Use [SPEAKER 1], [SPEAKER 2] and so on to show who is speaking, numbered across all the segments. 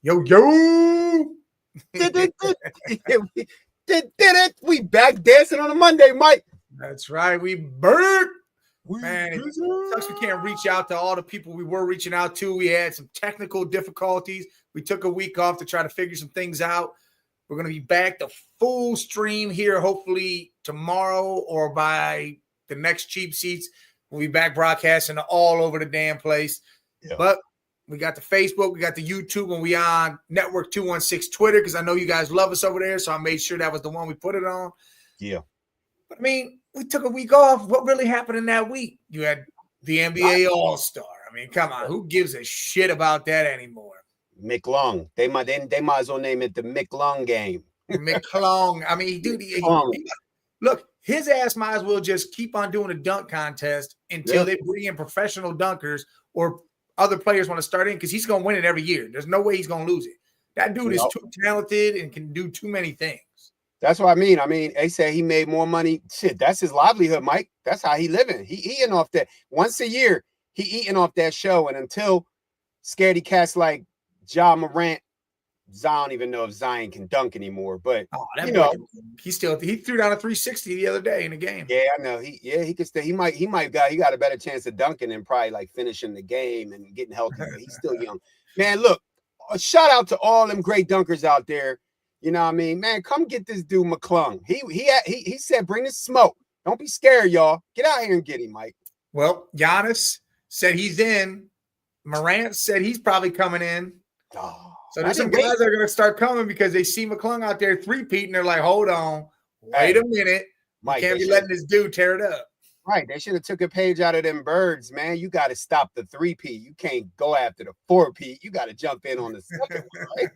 [SPEAKER 1] Yo, yo.
[SPEAKER 2] We back dancing on a Monday, Mike.
[SPEAKER 1] That's right. We burnt. Man, it sucks we can't reach out to all the people we were reaching out to. We had some technical difficulties. We took a week off to try to figure some things out. We're going to be back to full stream here, hopefully tomorrow or by the next Cheap Seats. We'll be back broadcasting all over the damn place. Yeah. But we got the Facebook, we got the YouTube, and we on Network 216 Twitter because I know you guys love us over there, so I made sure that was the one we put it on.
[SPEAKER 2] Yeah.
[SPEAKER 1] But, I mean, we took a week off. What really happened in that week? You had the NBA All-Star. I mean, come on. Who gives a shit about that anymore?
[SPEAKER 2] McLung. They might as well name it the McLung game.
[SPEAKER 1] McClung. I mean, dude, look, his ass might as well just keep on doing a dunk contest until they bring in professional dunkers or other players want to start in because he's going to win it every year. There's no way he's going to lose it. That dude is too talented and can do too many things.
[SPEAKER 2] That's what I mean. I mean, they say he made more money. Shit, that's his livelihood, Mike. That's how he living. He eating off that. Once a year, he eating off that show. And until scaredy cats like Ja Morant, I don't even know if Zion can dunk anymore. But
[SPEAKER 1] he threw down a 360 the other day in the game.
[SPEAKER 2] Yeah, I know. He could stay. He got a better chance of dunking and probably like finishing the game and getting healthy. But he's still young. Man, look, a shout out to all them great dunkers out there. You know what I mean? Man, come get this dude McClung. He said, bring the smoke. Don't be scared, y'all. Get out here and get him, Mike.
[SPEAKER 1] Well, Giannis said he's in. Morant said he's probably coming in.
[SPEAKER 2] Oh,
[SPEAKER 1] so there's some guys that are going to start coming because they see McClung out there three-peating. They're like, hold on. Wait a minute. Mike, can't be letting this dude tear it up.
[SPEAKER 2] Right. They should have took a page out of them birds, man. You got to stop the 3P. You can't go after the 4P. You got to jump in on the second one, right?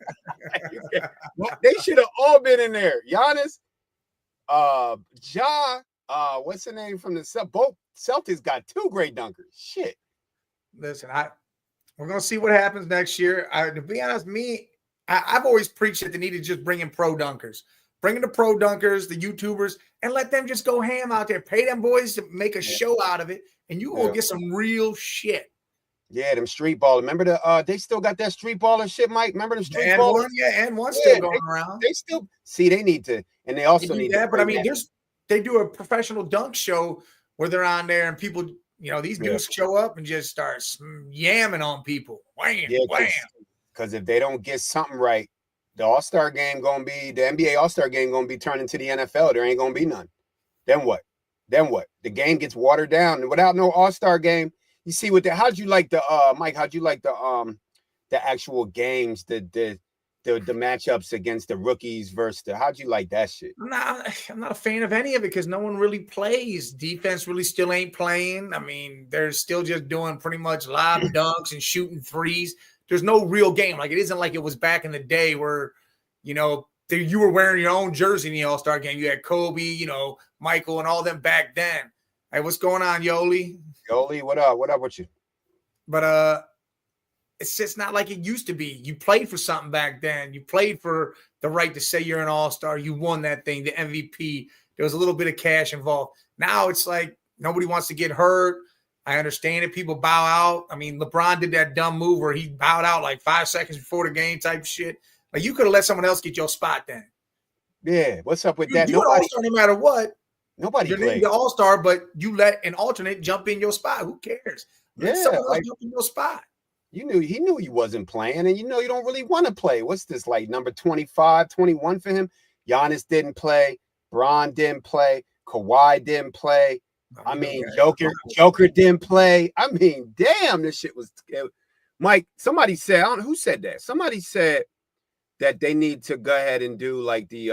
[SPEAKER 2] They should have all been in there. Giannis, what's the name from the both Celtics got two great dunkers. Shit.
[SPEAKER 1] Listen, we're going to see what happens next year. To be honest, I've always preached that they need to just bring in pro dunkers. Bring in the pro dunkers, the YouTubers, and let them just go ham out there. Pay them boys to make a show out of it, and you will get some real shit.
[SPEAKER 2] Yeah, them street ballers. Remember they still got that street baller shit, Mike? Remember them street ballers?
[SPEAKER 1] And one still going around.
[SPEAKER 2] They still they need to, and they also need
[SPEAKER 1] that. But I mean, they do a professional dunk show where they're on there and people, these dudes show up and just start yamming on people. Wham, wham.
[SPEAKER 2] Because if they don't get something right, the All-Star game the NBA All-Star game gonna be turned into the NFL. There ain't gonna be none. Then what? The game gets watered down. And without no All-Star game, you see how'd you like the Mike? How'd you like the actual games, the matchups against the rookies versus how'd you like that shit?
[SPEAKER 1] I'm not a fan of any of it because no one really plays. Defense really still ain't playing. I mean, they're still just doing pretty much live dunks and shooting threes. There's no real game. Like, it isn't like it was back in the day where, you were wearing your own jersey in the All-Star game. You had Kobe, Michael and all them back then. Hey, what's going on, Yoli?
[SPEAKER 2] Yoli, what up? What up with you?
[SPEAKER 1] But it's just not like it used to be. You played for something back then. You played for the right to say you're an All-Star. You won that thing, the MVP. There was a little bit of cash involved. Now it's like nobody wants to get hurt. I understand it. People bow out. I mean, LeBron did that dumb move where he bowed out like 5 seconds before the game type shit. Like, you could have let someone else get your spot then.
[SPEAKER 2] Yeah, what's up with that?
[SPEAKER 1] You're an All-Star no matter what.
[SPEAKER 2] Nobody
[SPEAKER 1] You're the All-Star, but you let an alternate jump in your spot. Who cares? Let someone else jump in your spot.
[SPEAKER 2] He knew he wasn't playing, and you don't really want to play. What's this, like number 25, 21 for him? Giannis didn't play. Bron didn't play. Kawhi didn't play. I mean, Joker didn't play. I mean, damn, this shit was. Mike, somebody said, I don't know who said that. Somebody said that they need to go ahead and do like the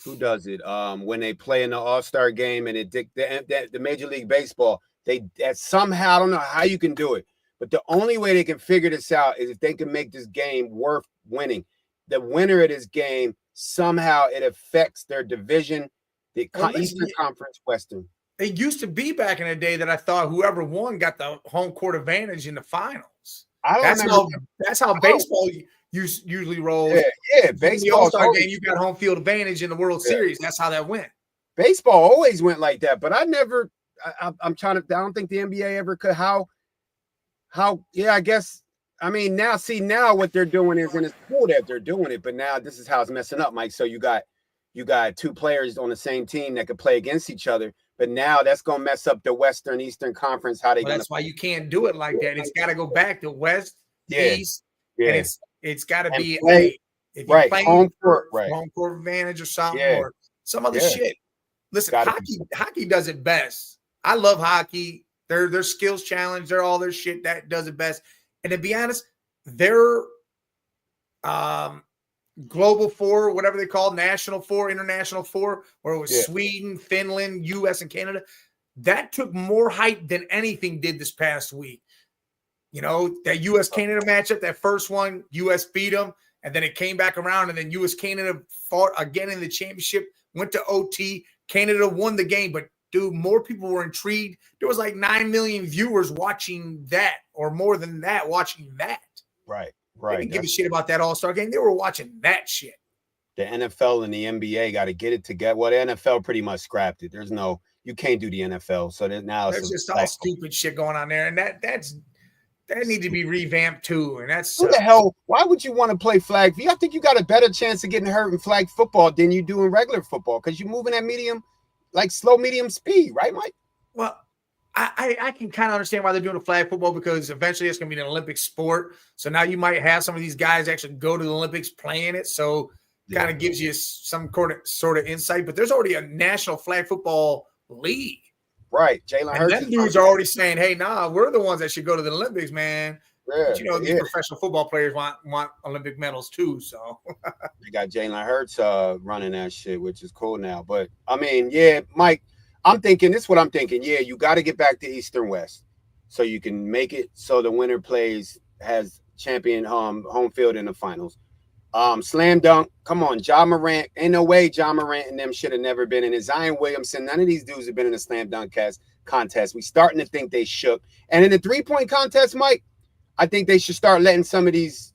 [SPEAKER 2] who does it? When they play in the All-Star game and the Major League Baseball, that somehow, I don't know how you can do it, but the only way they can figure this out is if they can make this game worth winning. The winner of this game, somehow it affects their division. The Eastern Conference, Western.
[SPEAKER 1] It used to be back in the day that I thought whoever won got the home court advantage in the finals. That's how baseball usually rolls.
[SPEAKER 2] Yeah, baseball. In the
[SPEAKER 1] All-Star game, you got home field advantage in the World Series. That's how that went.
[SPEAKER 2] Baseball always went like that, but I'm trying to. I don't think the NBA ever could. I guess I mean, now what they're doing is, and it's cool that they're doing it, but now this is how it's messing up, Mike. So you got two players on the same team that could play against each other, but now that's gonna mess up the Western Eastern Conference. How they
[SPEAKER 1] Well,
[SPEAKER 2] gonna?
[SPEAKER 1] that's why you can't do it like that. It's got to go back to West,
[SPEAKER 2] Yeah,
[SPEAKER 1] East,
[SPEAKER 2] yeah.
[SPEAKER 1] and it's got to be
[SPEAKER 2] play,
[SPEAKER 1] if you
[SPEAKER 2] right
[SPEAKER 1] play
[SPEAKER 2] home court, right?
[SPEAKER 1] home court advantage or something
[SPEAKER 2] Yeah.
[SPEAKER 1] or some other
[SPEAKER 2] Yeah.
[SPEAKER 1] shit. Listen,
[SPEAKER 2] Gotta
[SPEAKER 1] hockey does it best. I love hockey. Their skills challenge, they're all their shit that does it best. And to be honest, their global four, whatever they call national four, international four, where it was Sweden, Finland, US, and Canada, that took more hype than anything did this past week. You know, that US Canada matchup, that first one, US beat them, and then it came back around, and then US Canada fought again in the championship, went to OT. Canada won the game, but dude, more people were intrigued. There was like 9 million viewers watching that, or more than that, watching that.
[SPEAKER 2] Right.
[SPEAKER 1] They didn't give a shit about that All-Star game. They were watching that shit.
[SPEAKER 2] The NFL and the NBA got to get it together. Well, the NFL pretty much scrapped it. You can't do the NFL. So now
[SPEAKER 1] there's just all stupid shit going on there, and that needs to be revamped too. And that's
[SPEAKER 2] who the hell? Why would you want to play flag? I think you got a better chance of getting hurt in flag football than you do in regular football because you're moving at slow medium speed, right, Mike?
[SPEAKER 1] Well, I can kind of understand why they're doing a flag football because eventually it's going to be an Olympic sport. So now you might have some of these guys actually go to the Olympics playing it. So kind of gives you some sort of insight. But there's already a national flag football league.
[SPEAKER 2] Right. Jalen Hurts.
[SPEAKER 1] And them dudes are already saying, hey, nah, we're the ones that should go to the Olympics, man. Yeah, but you know, these professional football players want Olympic medals too. So
[SPEAKER 2] they got Jalen Hurts running that shit, which is cool now. But I mean, yeah, Mike, I'm thinking this is what I'm thinking. Yeah, you got to get back to East and West so you can make it so the winner has champion home field in the finals. Slam dunk. Come on, Ja Morant. Ain't no way Ja Morant and them should have never been in it. Zion Williamson. None of these dudes have been in a slam dunk contest. We starting to think they shook. And in the 3-point contest, Mike, I think they should start letting some of these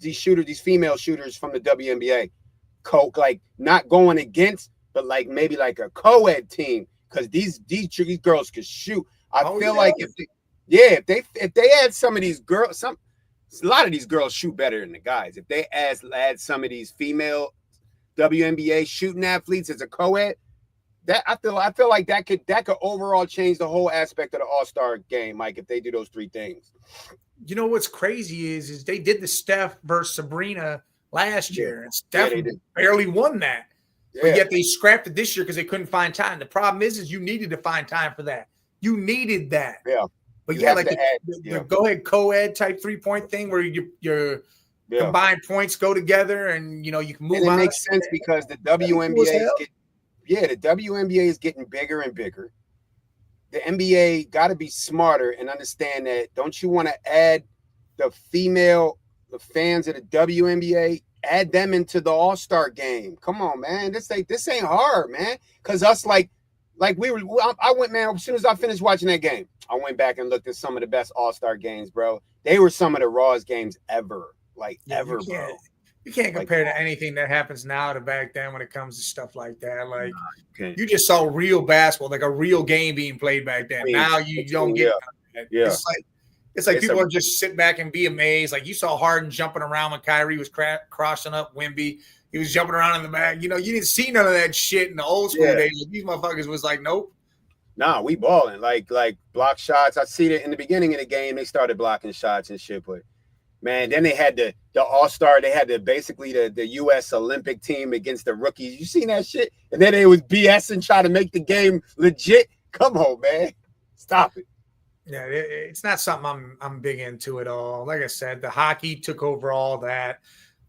[SPEAKER 2] female shooters from the WNBA like not going against, but like maybe like a co-ed team because these girls could shoot. I feel like if they add some of these girls, a lot of these girls shoot better than the guys. If they add some of these female WNBA shooting athletes as a co-ed, that I feel like that could overall change the whole aspect of the All-Star game, Mike, if they do those three things.
[SPEAKER 1] You know what's crazy is they did the Steph versus Sabrina last year, and Steph barely won that. Yeah. But yet they scrapped it this year because they couldn't find time. The problem is you needed to find time for that. You needed that.
[SPEAKER 2] Yeah.
[SPEAKER 1] But like the go ahead co-ed type 3-point thing where your combined points go together and you can move on.
[SPEAKER 2] It makes sense because the WNBA is getting bigger and bigger. The NBA got to be smarter and understand that. Don't you want to add the fans of the WNBA, add them into the All-Star game? Come on, man. This ain't hard, man. Because us I went, man, as soon as I finished watching that game, I went back and looked at some of the best All-Star games, bro. They were some of the rawest games ever. Ever, bro.
[SPEAKER 1] You can't compare to anything that happens now to back then when it comes to stuff like that. Like you just saw real basketball, like a real game being played back then. Now you don't get that. Yeah. It's like people are just sit back and be amazed. Like you saw Harden jumping around when Kyrie was crossing up Wemby. He was jumping around in the back. You didn't see none of that shit in the old school days. Like, these motherfuckers was like, nope.
[SPEAKER 2] Nah, we balling. Like block shots. I see that in the beginning of the game, they started blocking shots and shit, but man, then they had the All-Star. They had basically the U.S. Olympic team against the rookies. You seen that shit? And then they was BS and try to make the game legit. Come on, man. Stop it.
[SPEAKER 1] Yeah, it's not something I'm big into at all. Like I said, the hockey took over all that.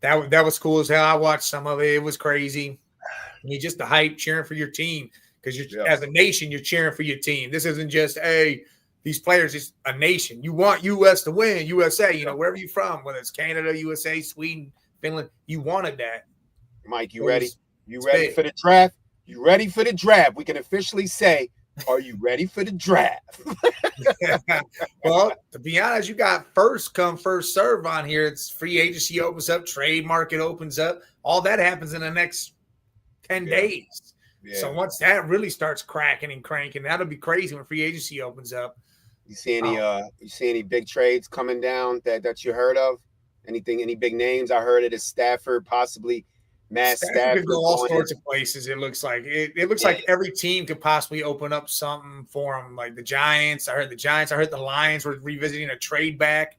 [SPEAKER 1] That was cool as hell. I watched some of it. It was crazy. Just the hype, cheering for your team. Because as a nation, you're cheering for your team. This isn't just, these players, it's a nation. You want U.S. to win, USA, wherever you're from, whether it's Canada, USA, Sweden, Finland, you wanted that.
[SPEAKER 2] Mike, you ready? You ready for the draft? You ready for the draft? We can officially say, are you ready for the draft?
[SPEAKER 1] Well, to be honest, you got first come, first serve on here. It's free agency opens up, trade market opens up. All that happens in the next 10 days. Yeah. So once that really starts cracking and cranking, that'll be crazy when free agency opens up.
[SPEAKER 2] You see any big trades coming down that you heard of? Anything? Any big names? I heard it is Stafford, possibly Matt
[SPEAKER 1] Stafford could
[SPEAKER 2] Stafford
[SPEAKER 1] go all
[SPEAKER 2] going
[SPEAKER 1] sorts
[SPEAKER 2] in.
[SPEAKER 1] of places. It looks like it looks like every team could possibly open up something for him. Like the Giants, I heard the Giants. I heard the Lions were revisiting a trade back.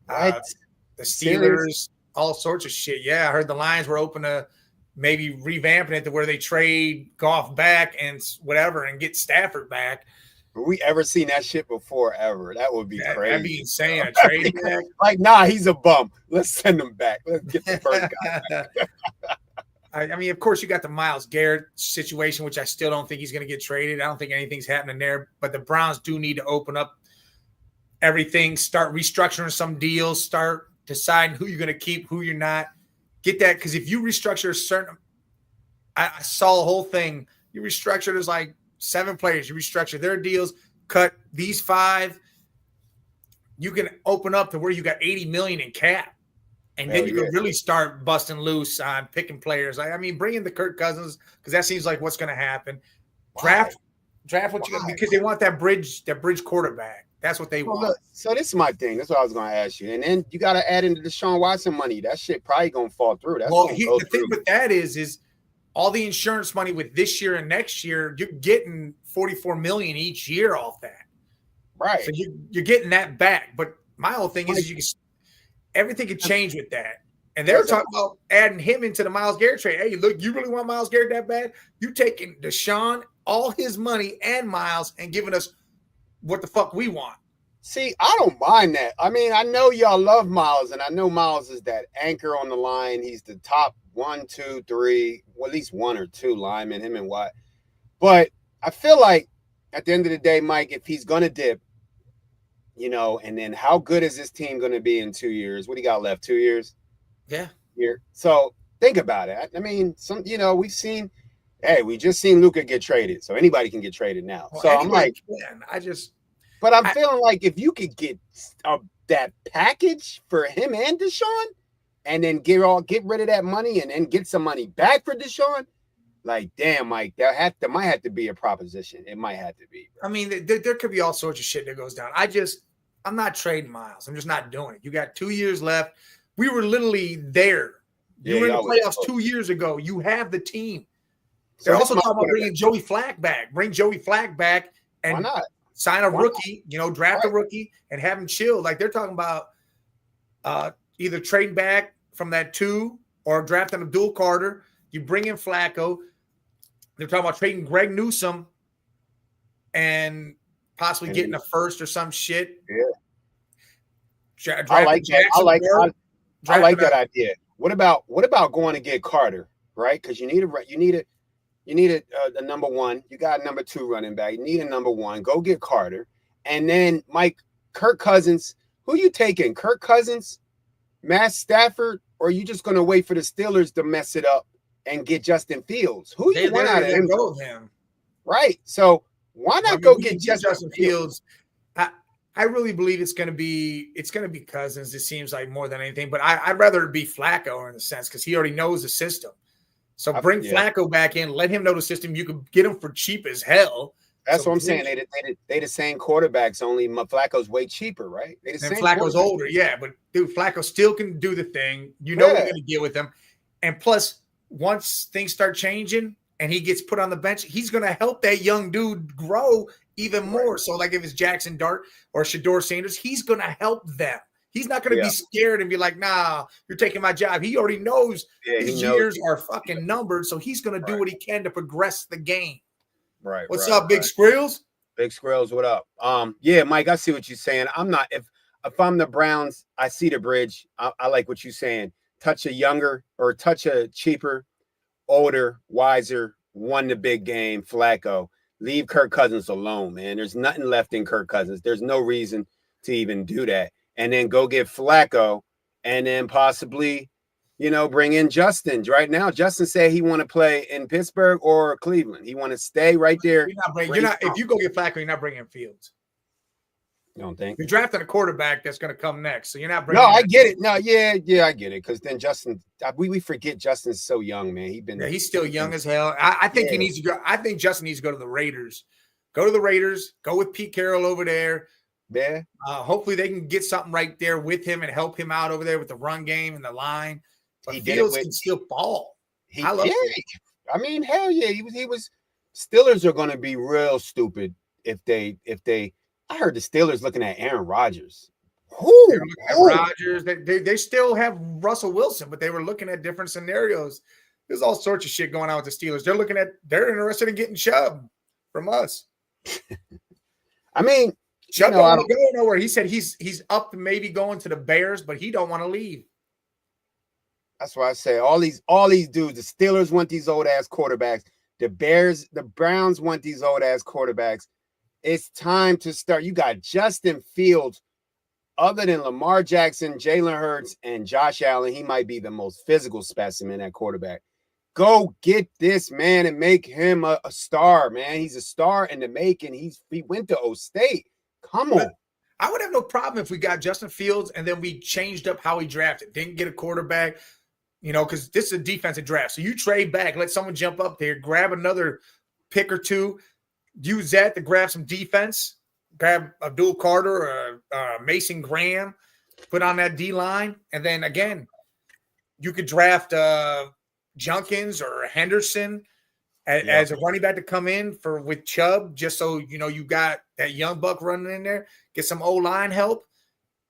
[SPEAKER 2] What?
[SPEAKER 1] The
[SPEAKER 2] Serious?
[SPEAKER 1] Steelers, all sorts of shit. Yeah, I heard the Lions were open to maybe revamping it to where they trade Goff back and whatever and get Stafford back.
[SPEAKER 2] Have we ever seen that shit before? Ever? That would be crazy.
[SPEAKER 1] That'd be insane. A trade back.
[SPEAKER 2] Like, nah, he's a bum. Let's send him back. Let's get the first guy back.
[SPEAKER 1] I mean, of course, you got the Myles Garrett situation, which I still don't think he's going to get traded. I don't think anything's happening there. But the Browns do need to open up everything, start restructuring some deals, start deciding who you're going to keep, who you're not. Get that, because if you restructure a certain – I saw the whole thing. You restructure, there's like 7 players. You restructure their deals, cut these 5. You can open up to where you got $80 million in cap. And then you can really start busting loose on picking players. I mean, bring in the Kirk Cousins, because that seems like what's going to happen. Draft what you got, because they want that bridge quarterback. That's what they want.
[SPEAKER 2] Look, so this is my thing. That's what I was going to ask you. And then you got to add into the Deshaun Watson money. That shit probably going to fall through. That's the
[SPEAKER 1] thing with that is all the insurance money with this year and next year, you're getting $44 million each year off that.
[SPEAKER 2] Right.
[SPEAKER 1] So you're getting that back. But my whole thing is everything can change with that. And they're talking about adding him into the Myles Garrett trade. Hey, look, you really want Myles Garrett that bad? You taking Deshaun, all his money, and Myles, and giving us what the fuck we want.
[SPEAKER 2] See, I don't mind that. I mean, I know y'all love Myles, and I know Myles is that anchor on the line. He's the top 1, 2, 3, well, at least 1 or 2 linemen, him and Watt. But I feel like at the end of the day, Mike, if he's going to dip, and then how good is this team going to be in 2 years? What do you got left? 2 years?
[SPEAKER 1] Yeah.
[SPEAKER 2] Here. So think about it. I mean, we've seen, we just seen Luka get traded. So anybody can get traded now.
[SPEAKER 1] Well,
[SPEAKER 2] so I'm like, but I'm feeling like if you could get that package for him and Deshaun, and then get rid of that money and then get some money back for Deshaun, like, damn, Mike, that might have to be a proposition. It might have to be. Bro.
[SPEAKER 1] I mean, there could be all sorts of shit that goes down. I'm not trading Myles. I'm just not doing it. You got 2 years left. We were literally there. You were in the playoffs 2 years ago. You have the team. They're also talking about bringing Joey Flacco back. Bring Joey Flacco back and
[SPEAKER 2] why not?
[SPEAKER 1] Sign a rookie, draft a rookie and have him chill. Like they're talking about either trading back from that 2 or drafting Abdul Carter. You bring in Flacco. They're talking about trading Greg Newsome and possibly getting a first or some shit.
[SPEAKER 2] Yeah. I like that. I like that idea. What about going to get Carter, right? Because you need a number 1. You got a number 2 running back. You need a number 1. Go get Carter. And then, Mike, Kirk Cousins. Who you taking? Kirk Cousins, Matt Stafford, or are you just going to wait for the Steelers to mess it up and get Justin Fields? Who you want out of him?
[SPEAKER 1] Go with him.
[SPEAKER 2] Right. So why not go get Justin Fields?
[SPEAKER 1] I really believe it's going to be Cousins. It seems like more than anything, but I'd rather it be Flacco in a sense because he already knows the system. So bring Flacco back in, let him know the system. You could get him for cheap as hell.
[SPEAKER 2] That's what I'm saying. They the same quarterbacks, only Flacco's way cheaper, right?
[SPEAKER 1] And Flacco's older, yeah. But dude, Flacco still can do the thing. You know what you're going to get with him. And plus, once things start changing and he gets put on the bench, he's going to help that young dude grow even more. So like if it's Jackson Dart or Shedeur Sanders, he's going to help them. He's not going to be scared and be like, nah, you're taking my job. He already knows his years are fucking numbered, so he's going to do what he can to progress the game.
[SPEAKER 2] Right.
[SPEAKER 1] What's up, Big Skrills?
[SPEAKER 2] Big Skrills, what up? Yeah, Mike, I see what you're saying. I'm not if I'm the Browns, I see the bridge. I like what you're saying. Touch a younger or touch a cheaper, older, wiser, won the big game, Flacco. Leave Kirk Cousins alone, man. There's nothing left in Kirk Cousins. There's no reason to even do that. And then go get Flacco and then possibly, bring in Justin. Right now, Justin said he want to play in Pittsburgh or Cleveland. He want to stay right there.
[SPEAKER 1] If you go get Flacco, you're not bringing Fields.
[SPEAKER 2] You don't think?
[SPEAKER 1] You're drafting a quarterback that's going to come next, so you're not bringing.
[SPEAKER 2] No, I get it. No, yeah, I get it. Because then Justin, we forget Justin's so young, man.
[SPEAKER 1] He's still young as hell. I think he needs to go. I think Justin needs to go to the Raiders. Go to the Raiders. Go with Pete Carroll over there.
[SPEAKER 2] Yeah.
[SPEAKER 1] Hopefully they can get something right there with him and help him out over there with the run game and the line. But
[SPEAKER 2] He
[SPEAKER 1] Fields can still ball. I love it.
[SPEAKER 2] I mean, hell yeah. He was Steelers are gonna be real stupid if they I heard the Steelers looking at Aaron Rodgers.
[SPEAKER 1] They're looking at Rodgers. They still have Russell Wilson, but they were looking at different scenarios. There's all sorts of shit going on with the Steelers. They're interested in getting Chubb from us.
[SPEAKER 2] I mean,
[SPEAKER 1] Chubb don't want to go nowhere. He said he's up to maybe going to the Bears, but he don't want to leave.
[SPEAKER 2] That's why I say all these dudes, the Steelers want these old ass quarterbacks. The Browns want these old ass quarterbacks. It's time to start. You got Justin Fields. Other than Lamar Jackson, Jalen Hurts, and Josh Allen, he might be the most physical specimen at quarterback. Go get this man and make him a star, man. He's a star in the making. He went to O State. Come on.
[SPEAKER 1] I would have no problem if we got Justin Fields and then we changed up how we drafted. Didn't get a quarterback, because this is a defensive draft. So you trade back, let someone jump up there, grab another pick or two, use that to grab some defense. Grab Abdul Carter or Mason Graham, put on that D-line. And then, again, you could draft Junkins or Henderson as a running back to come in with Chubb, just so, you got that young buck running in there. Get some O-line help.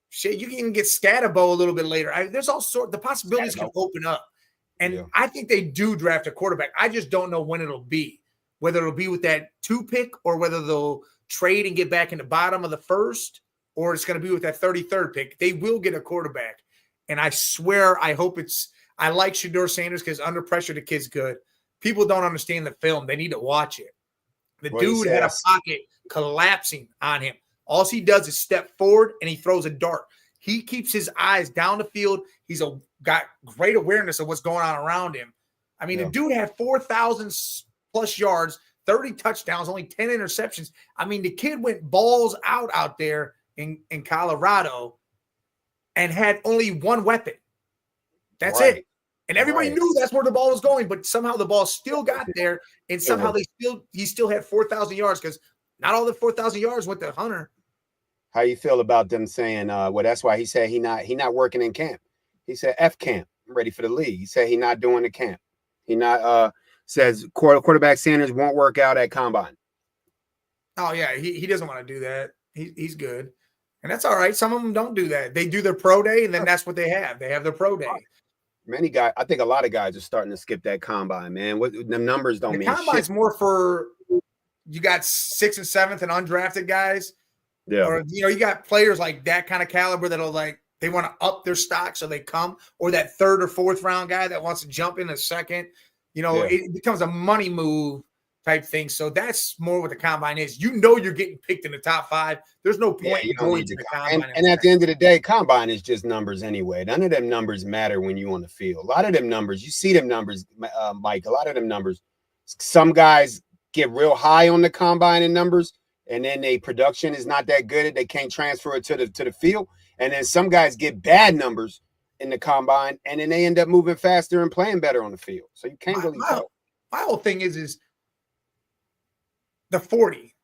[SPEAKER 1] Shit, you can even get Scatterbo a little bit later. There's all sorts. The possibilities can open up. And I think they do draft a quarterback. I just don't know when it'll be. Whether it'll be with that 2 pick or whether they'll trade and get back in the bottom of the first, or it's going to be with that 33rd pick. They will get a quarterback. And I swear, I like Shedeur Sanders because under pressure, the kid's good. People don't understand the film. They need to watch it. The dude had a pocket collapsing on him. All he does is step forward and he throws a dart. He keeps his eyes down the field. He's got great awareness of what's going on around him. I mean, the dude had 4,000 plus yards, 30 touchdowns, only 10 interceptions. I mean, the kid went balls out there in Colorado and had only one weapon. That's it. And everybody knew that's where the ball was going, but somehow the ball still got there, and somehow he still had 4,000 yards because not all the 4,000 yards went to Hunter.
[SPEAKER 2] How you feel about them saying, that's why he said he not working in camp. He said F camp, I'm ready for the league. He said he not doing the camp. He not says quarterback Sanders won't work out at combine.
[SPEAKER 1] Oh, yeah, he doesn't want to do that. He's good. And that's all right. Some of them don't do that. They do their pro day, and then that's what they have. They have their pro day.
[SPEAKER 2] Many guys, I think a lot of guys are starting to skip that combine, man. The numbers don't mean shit. The
[SPEAKER 1] combine's more for you got 6th and 7th and undrafted guys.
[SPEAKER 2] Yeah.
[SPEAKER 1] Or, you got players like that kind of caliber that'll they want to up their stock so they come, or that 3rd or 4th round guy that wants to jump in a second. It becomes a money move type thing. So that's more what the combine is. You're getting picked in the top 5. There's no point in going to the combine.
[SPEAKER 2] And at the end of the day, combine is just numbers anyway. None of them numbers matter when you're on the field. A lot of them numbers, you see them numbers, Mike, a lot of them numbers. Some guys get real high on the combine in numbers, and then their production is not that good. They can't transfer it to the field. And then some guys get bad numbers in the combine, and then they end up moving faster and playing better on the field. So you can't really tell.
[SPEAKER 1] My whole thing is the 40.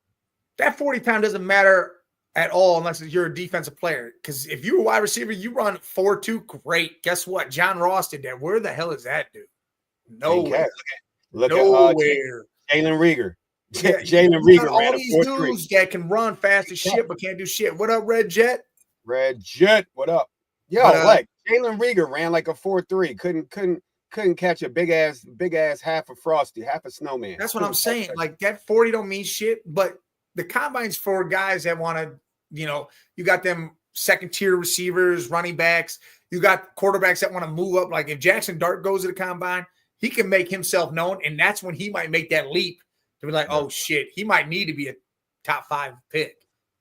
[SPEAKER 1] That 40 pound doesn't matter at all unless you're a defensive player. Because if you're a wide receiver, you run 4.2, great. Guess what? John Ross did that. Where the hell is that dude? Nowhere.
[SPEAKER 2] Look
[SPEAKER 1] nowhere.
[SPEAKER 2] At Jalen Rieger.
[SPEAKER 1] Yeah,
[SPEAKER 2] Jalen Rieger
[SPEAKER 1] all these dudes that can run fast as shit but can't do shit. What up, Red Jet?
[SPEAKER 2] Red Jet, what up? Yo, Jalen Rieger ran like a 4.3. Couldn't catch a big ass half a Frosty, half a snowman.
[SPEAKER 1] That's what I'm saying. Like that 40 don't mean shit, but the combine's for guys that want to, you got them 2nd-tier receivers, running backs. You got quarterbacks that want to move up. Like if Jackson Dart goes to the combine, he can make himself known, and that's when he might make that leap to be like, oh shit, he might need to be a top 5 pick.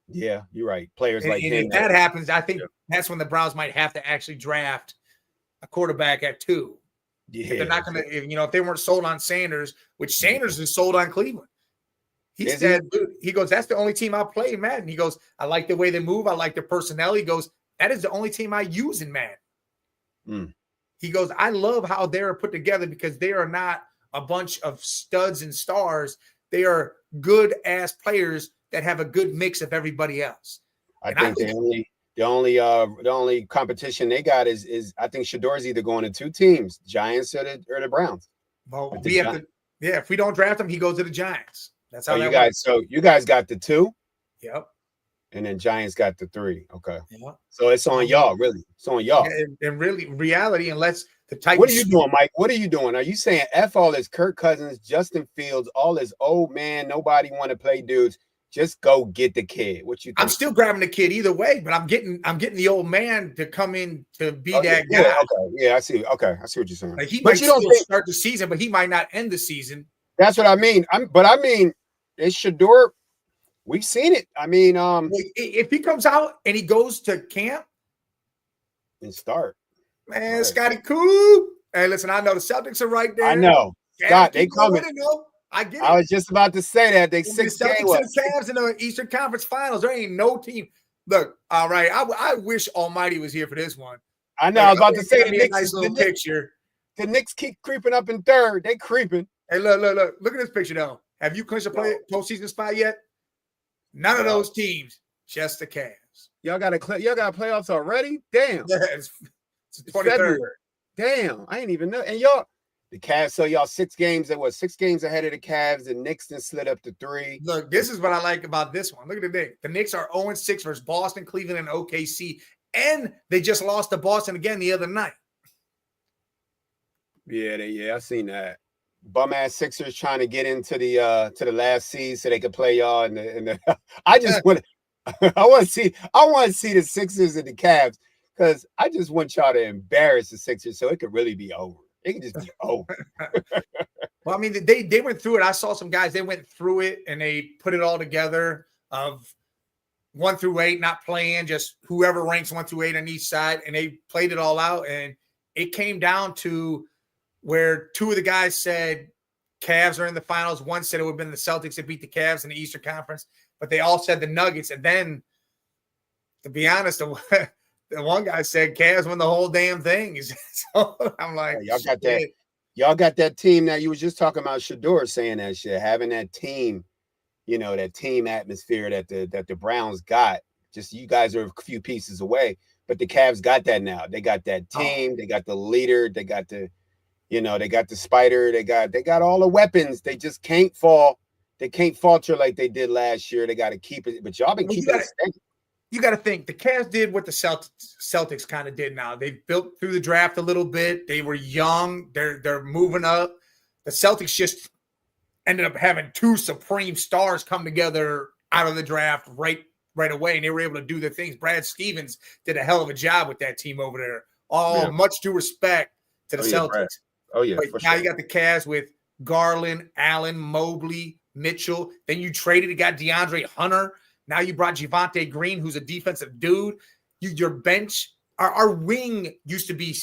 [SPEAKER 2] Yeah, you're right. Players
[SPEAKER 1] and
[SPEAKER 2] him.
[SPEAKER 1] If that happens, I think that's when the Browns might have to actually draft a quarterback at 2.
[SPEAKER 2] Yeah,
[SPEAKER 1] they're not going to, if they weren't sold on Sanders, which Sanders is sold on Cleveland. He said, dude, he goes, that's the only team I play in Madden. He goes, I like the way they move. I like their personnel. He goes, that is the only team I use in Madden. He goes, I love how they're put together because they are not a bunch of studs and stars. They are good ass players that have a good mix of everybody else.
[SPEAKER 2] I think the only competition they got is I think Shador's either going to two teams, Giants or the Browns.
[SPEAKER 1] Well, if we don't draft him, he goes to the Giants. That's how
[SPEAKER 2] you guys. So you guys got the 2.
[SPEAKER 1] Yep.
[SPEAKER 2] And then Giants got the 3. Okay.
[SPEAKER 1] Yeah.
[SPEAKER 2] So it's on y'all, really. It's on y'all.
[SPEAKER 1] And really, reality, unless the Titans.
[SPEAKER 2] What are you doing, Mike? What are you doing? Are you saying F all this Kirk Cousins, Justin Fields, all this old man, nobody want to play dudes? Just go get the kid. What you think?
[SPEAKER 1] I'm still grabbing the kid either way, but I'm getting the old man to come in to be that guy.
[SPEAKER 2] Yeah, okay. Yeah, I see. Okay, I see what you're saying.
[SPEAKER 1] Like he might still start the season, but he might not end the season.
[SPEAKER 2] That's what I mean. It's Shador. We've seen it. I mean,
[SPEAKER 1] if he comes out and he goes to camp
[SPEAKER 2] and start,
[SPEAKER 1] man, right. Scotty Coop. Hey, listen, I know the Celtics are right there.
[SPEAKER 2] I know. Scott, they coming.
[SPEAKER 1] I get it.
[SPEAKER 2] I was just about to say that they 6 games.
[SPEAKER 1] The Cavs in the Eastern Conference Finals. There ain't no team. Look, all right. I wish Almighty was here for this one.
[SPEAKER 2] I know. I was about to say
[SPEAKER 1] the Knicks, nice little picture.
[SPEAKER 2] The Knicks keep creeping up in third. They creeping.
[SPEAKER 1] Hey, look at this picture though. Have you clinched a postseason spot yet? None of those teams, just the Cavs.
[SPEAKER 2] Y'all got playoffs already? Damn.
[SPEAKER 1] Yeah, it's 23rd.
[SPEAKER 2] Damn, I ain't even know. And y'all, the Cavs, so y'all 6 games ahead of the Cavs. The Knicks then slid up to 3.
[SPEAKER 1] Look, this is what I like about this one. Look at the Knicks. The Knicks are 0-6 versus Boston, Cleveland, and OKC. And they just lost to Boston again the other night.
[SPEAKER 2] Yeah, I seen that. Bum ass Sixers trying to get into the last seed so they could play y'all in the I want to see the Sixers and the Cavs because I just want y'all to embarrass the Sixers so it could really be over. It could just be over.
[SPEAKER 1] Well, I mean, they went through it. I saw some guys, they went through it and they put it all together of 1 through 8, not playing, just whoever ranks 1 through 8 on each side, and they played it all out. And it came down to where 2 of the guys said Cavs are in the finals. One said it would have been the Celtics that beat the Cavs in the Eastern Conference, but they all said the Nuggets. And then, to be honest, the one guy said Cavs win the whole damn thing. So I'm like,
[SPEAKER 2] y'all got that. Y'all got that team that you was just talking about. Shador saying that shit, having that team, that team atmosphere that the Browns got. Just you guys are a few pieces away, but the Cavs got that now. They got that team. They got the leader. They got the. They got the spider. They got all the weapons. They just can't fall. They can't falter like they did last year. They got to keep it. But y'all been keeping it steady.
[SPEAKER 1] You got to think the Cavs did what the Celtics kind of did. Now they built through the draft a little bit. They were young. They're moving up. The Celtics just ended up having 2 supreme stars come together out of the draft right away, and they were able to do their things. Brad Stevens did a hell of a job with that team over there. Much due respect to the Celtics.
[SPEAKER 2] Brad. Oh, yeah.
[SPEAKER 1] But now you got the Cavs with Garland, Allen, Mobley, Mitchell. Then you traded and got DeAndre Hunter. Now you brought Javonte Green, who's a defensive dude. Your bench, our wing used to be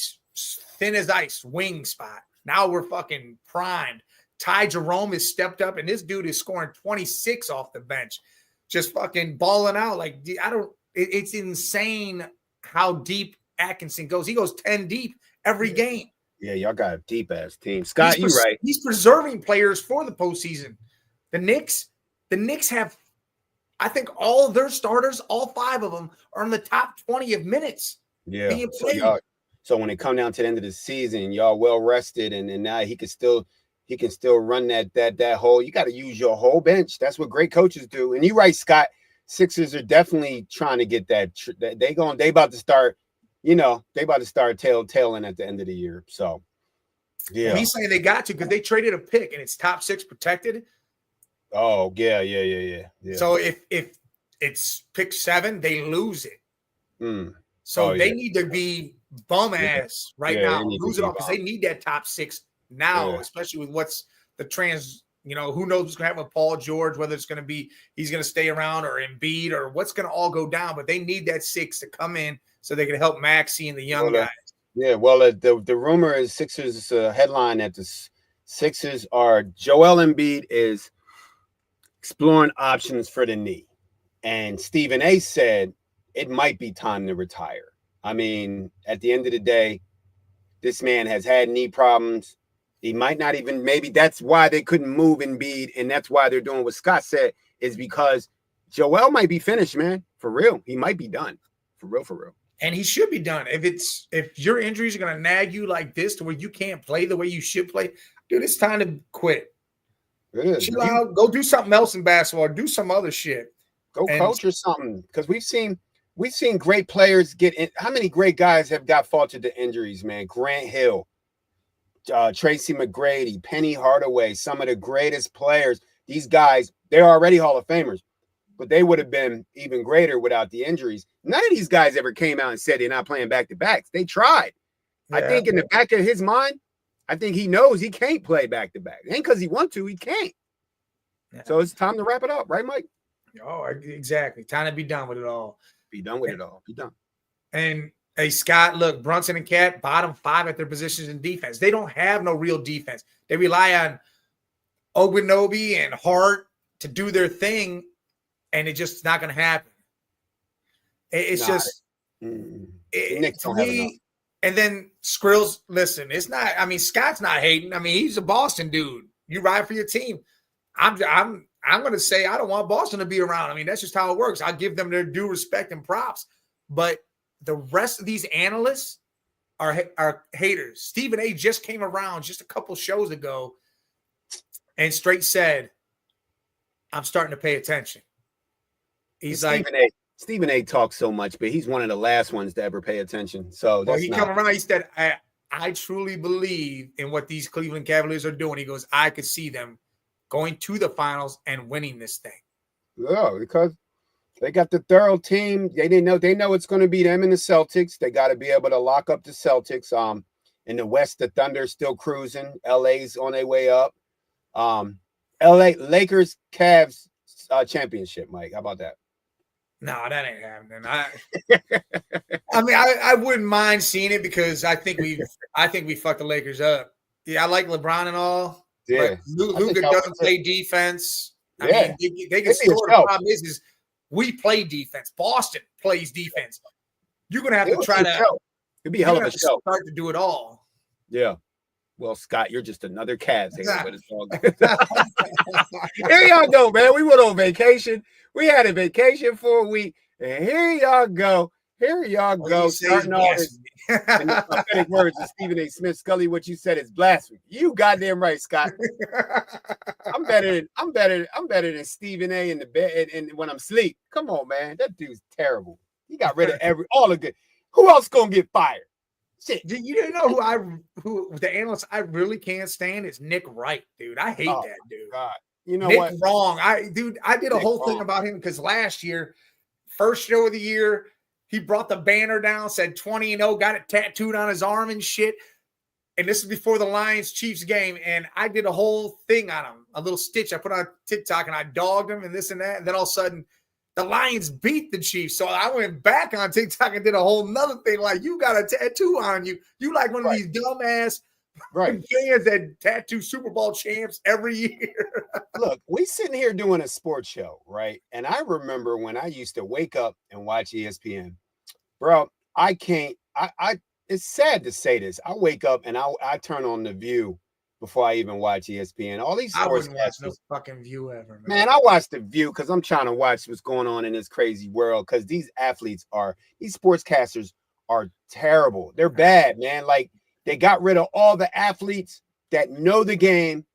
[SPEAKER 1] thin as ice, wing spot. Now we're fucking primed. Ty Jerome has stepped up, and this dude is scoring 26 off the bench. Just fucking balling out. Like, it's insane how deep Atkinson goes. He goes 10 deep every game.
[SPEAKER 2] Yeah, y'all got a deep-ass team. Scott, you're right.
[SPEAKER 1] He's preserving players for the postseason. The Knicks have, I think, all of their starters, all 5 of them, are in the top 20 of minutes.
[SPEAKER 2] Yeah. So when it come down to the end of the season, y'all well rested, and now he can still run that whole. You got to use your whole bench. That's what great coaches do. And you're right, Scott. Sixers are definitely trying to get that. They about to start. They about to start tailing at the end of the year. So, yeah.
[SPEAKER 1] And he's saying they got to because they traded a pick and it's top 6 protected.
[SPEAKER 2] Oh, yeah.
[SPEAKER 1] So if it's pick 7, they lose it. So they need to be bum ass right now. Lose it off because they need that top 6 now, especially with what's the who knows what's going to happen with Paul George, whether it's going to be he's going to stay around or Embiid or what's going to all go down. But they need that 6 to come in so they can help Maxey and the young guys.
[SPEAKER 2] Yeah, well, the rumor is Sixers headline that the Sixers are Joel Embiid is exploring options for the knee. And Stephen A said it might be time to retire. I mean, at the end of the day, this man has had knee problems. He might not even, maybe that's why they couldn't move Embiid, and that's why they're doing what Scott said, is because Joel might be finished, man. For real. He might be done. For real, for real.
[SPEAKER 1] And he should be done. If your injuries are gonna nag you like this to where you can't play the way you should play, dude, it's time to quit.
[SPEAKER 2] It is.
[SPEAKER 1] Chill out, go do something else in basketball, do some other shit.
[SPEAKER 2] Go coach or something. Because we've seen great players get in. How many great guys have got faulted to injuries, man? Grant Hill, Tracy McGrady, Penny Hardaway, some of the greatest players. These guys, they're already Hall of Famers, but they would have been even greater without the injuries. None of these guys ever came out and said they're not playing back-to-backs. They tried. Yeah. I think in the back of his mind, I think he knows he can't play back-to-back. It ain't because he wants to, he can't. Yeah. So it's time to wrap it up, right, Mike?
[SPEAKER 1] Oh, exactly. Time to be done with it all.
[SPEAKER 2] Be done with it all. Be done.
[SPEAKER 1] And hey, Scott, look, Brunson and Cat, bottom 5 at their positions in defense. They don't have no real defense. They rely on Ogunnobi and Hart to do their thing, and it's just not going to happen. It's just
[SPEAKER 2] Nick don't have enough.
[SPEAKER 1] And then Skrills, listen, it's not. I mean, Scott's not hating. I mean, he's a Boston dude. You ride for your team. I'm going to say I don't want Boston to be around. I mean, that's just how it works. I give them their due respect and props. But the rest of these analysts are haters. Stephen A. just came around just a couple shows ago and straight said, I'm starting to pay attention. He's like,
[SPEAKER 2] Stephen A. talks so much, but he's one of the last ones to ever pay attention. So
[SPEAKER 1] he come around. He said, I truly believe in what these Cleveland Cavaliers are doing. He goes, I could see them going to the finals and winning this thing.
[SPEAKER 2] Yeah, because they got the thorough team. They know it's going to be them and the Celtics. They got to be able to lock up the Celtics. In the West, the Thunder's still cruising. LA's on their way up. LA Lakers Cavs championship, Mike. How about that?
[SPEAKER 1] No, that ain't happening. I mean, I wouldn't mind seeing it because I think we fucked the Lakers up. Yeah, I like LeBron and all.
[SPEAKER 2] Yeah,
[SPEAKER 1] Luka doesn't play defense. I mean, they can score. The problem is we play defense. Boston plays defense. You're gonna have to try to.
[SPEAKER 2] It'd be a hell of a show.
[SPEAKER 1] Start to do it all.
[SPEAKER 2] Yeah. Well, Scott, you're just another Cavs hater, but it's all good. Here y'all go, man. We went on vacation. We had a vacation for a week, and here y'all go. Here y'all go. Starting all this. In the prophetic words of Stephen A. Smith, Scully, what you said is blasphemy. You goddamn right, Scott. I'm better than Stephen A. in the bed and when I'm asleep. Come on, man. That dude's terrible. He got rid of all of good. Who else gonna get fired? Shit.
[SPEAKER 1] You know who the analyst I really can't stand is Nick Wright, dude. I hate that dude.
[SPEAKER 2] God. You know
[SPEAKER 1] Nick
[SPEAKER 2] what?
[SPEAKER 1] Wrong. I did a whole thing about him because last year, first show of the year, he brought the banner down, said 20-0, got it tattooed on his arm and shit. And this is before the Lions-Chiefs game. And I did a whole thing on him, a little stitch I put on TikTok, and I dogged him and this and that. And then all of a sudden, the Lions beat the Chiefs. So I went back on TikTok and did a whole nother thing like, you got a tattoo on you. You like one of these dumbass fans that tattoo Super Bowl champs every year.
[SPEAKER 2] Look, we sitting here doing a sports show, right? And I remember when I used to wake up and watch ESPN. Bro, I can't. It's sad to say this. I wake up and I turn on The View before I even watch ESPN. All these
[SPEAKER 1] I wouldn't watch no fucking View ever.
[SPEAKER 2] Man, I watch The View because I'm trying to watch what's going on in this crazy world. Because these sportscasters are terrible. They're bad, man. Like they got rid of all the athletes that know the game.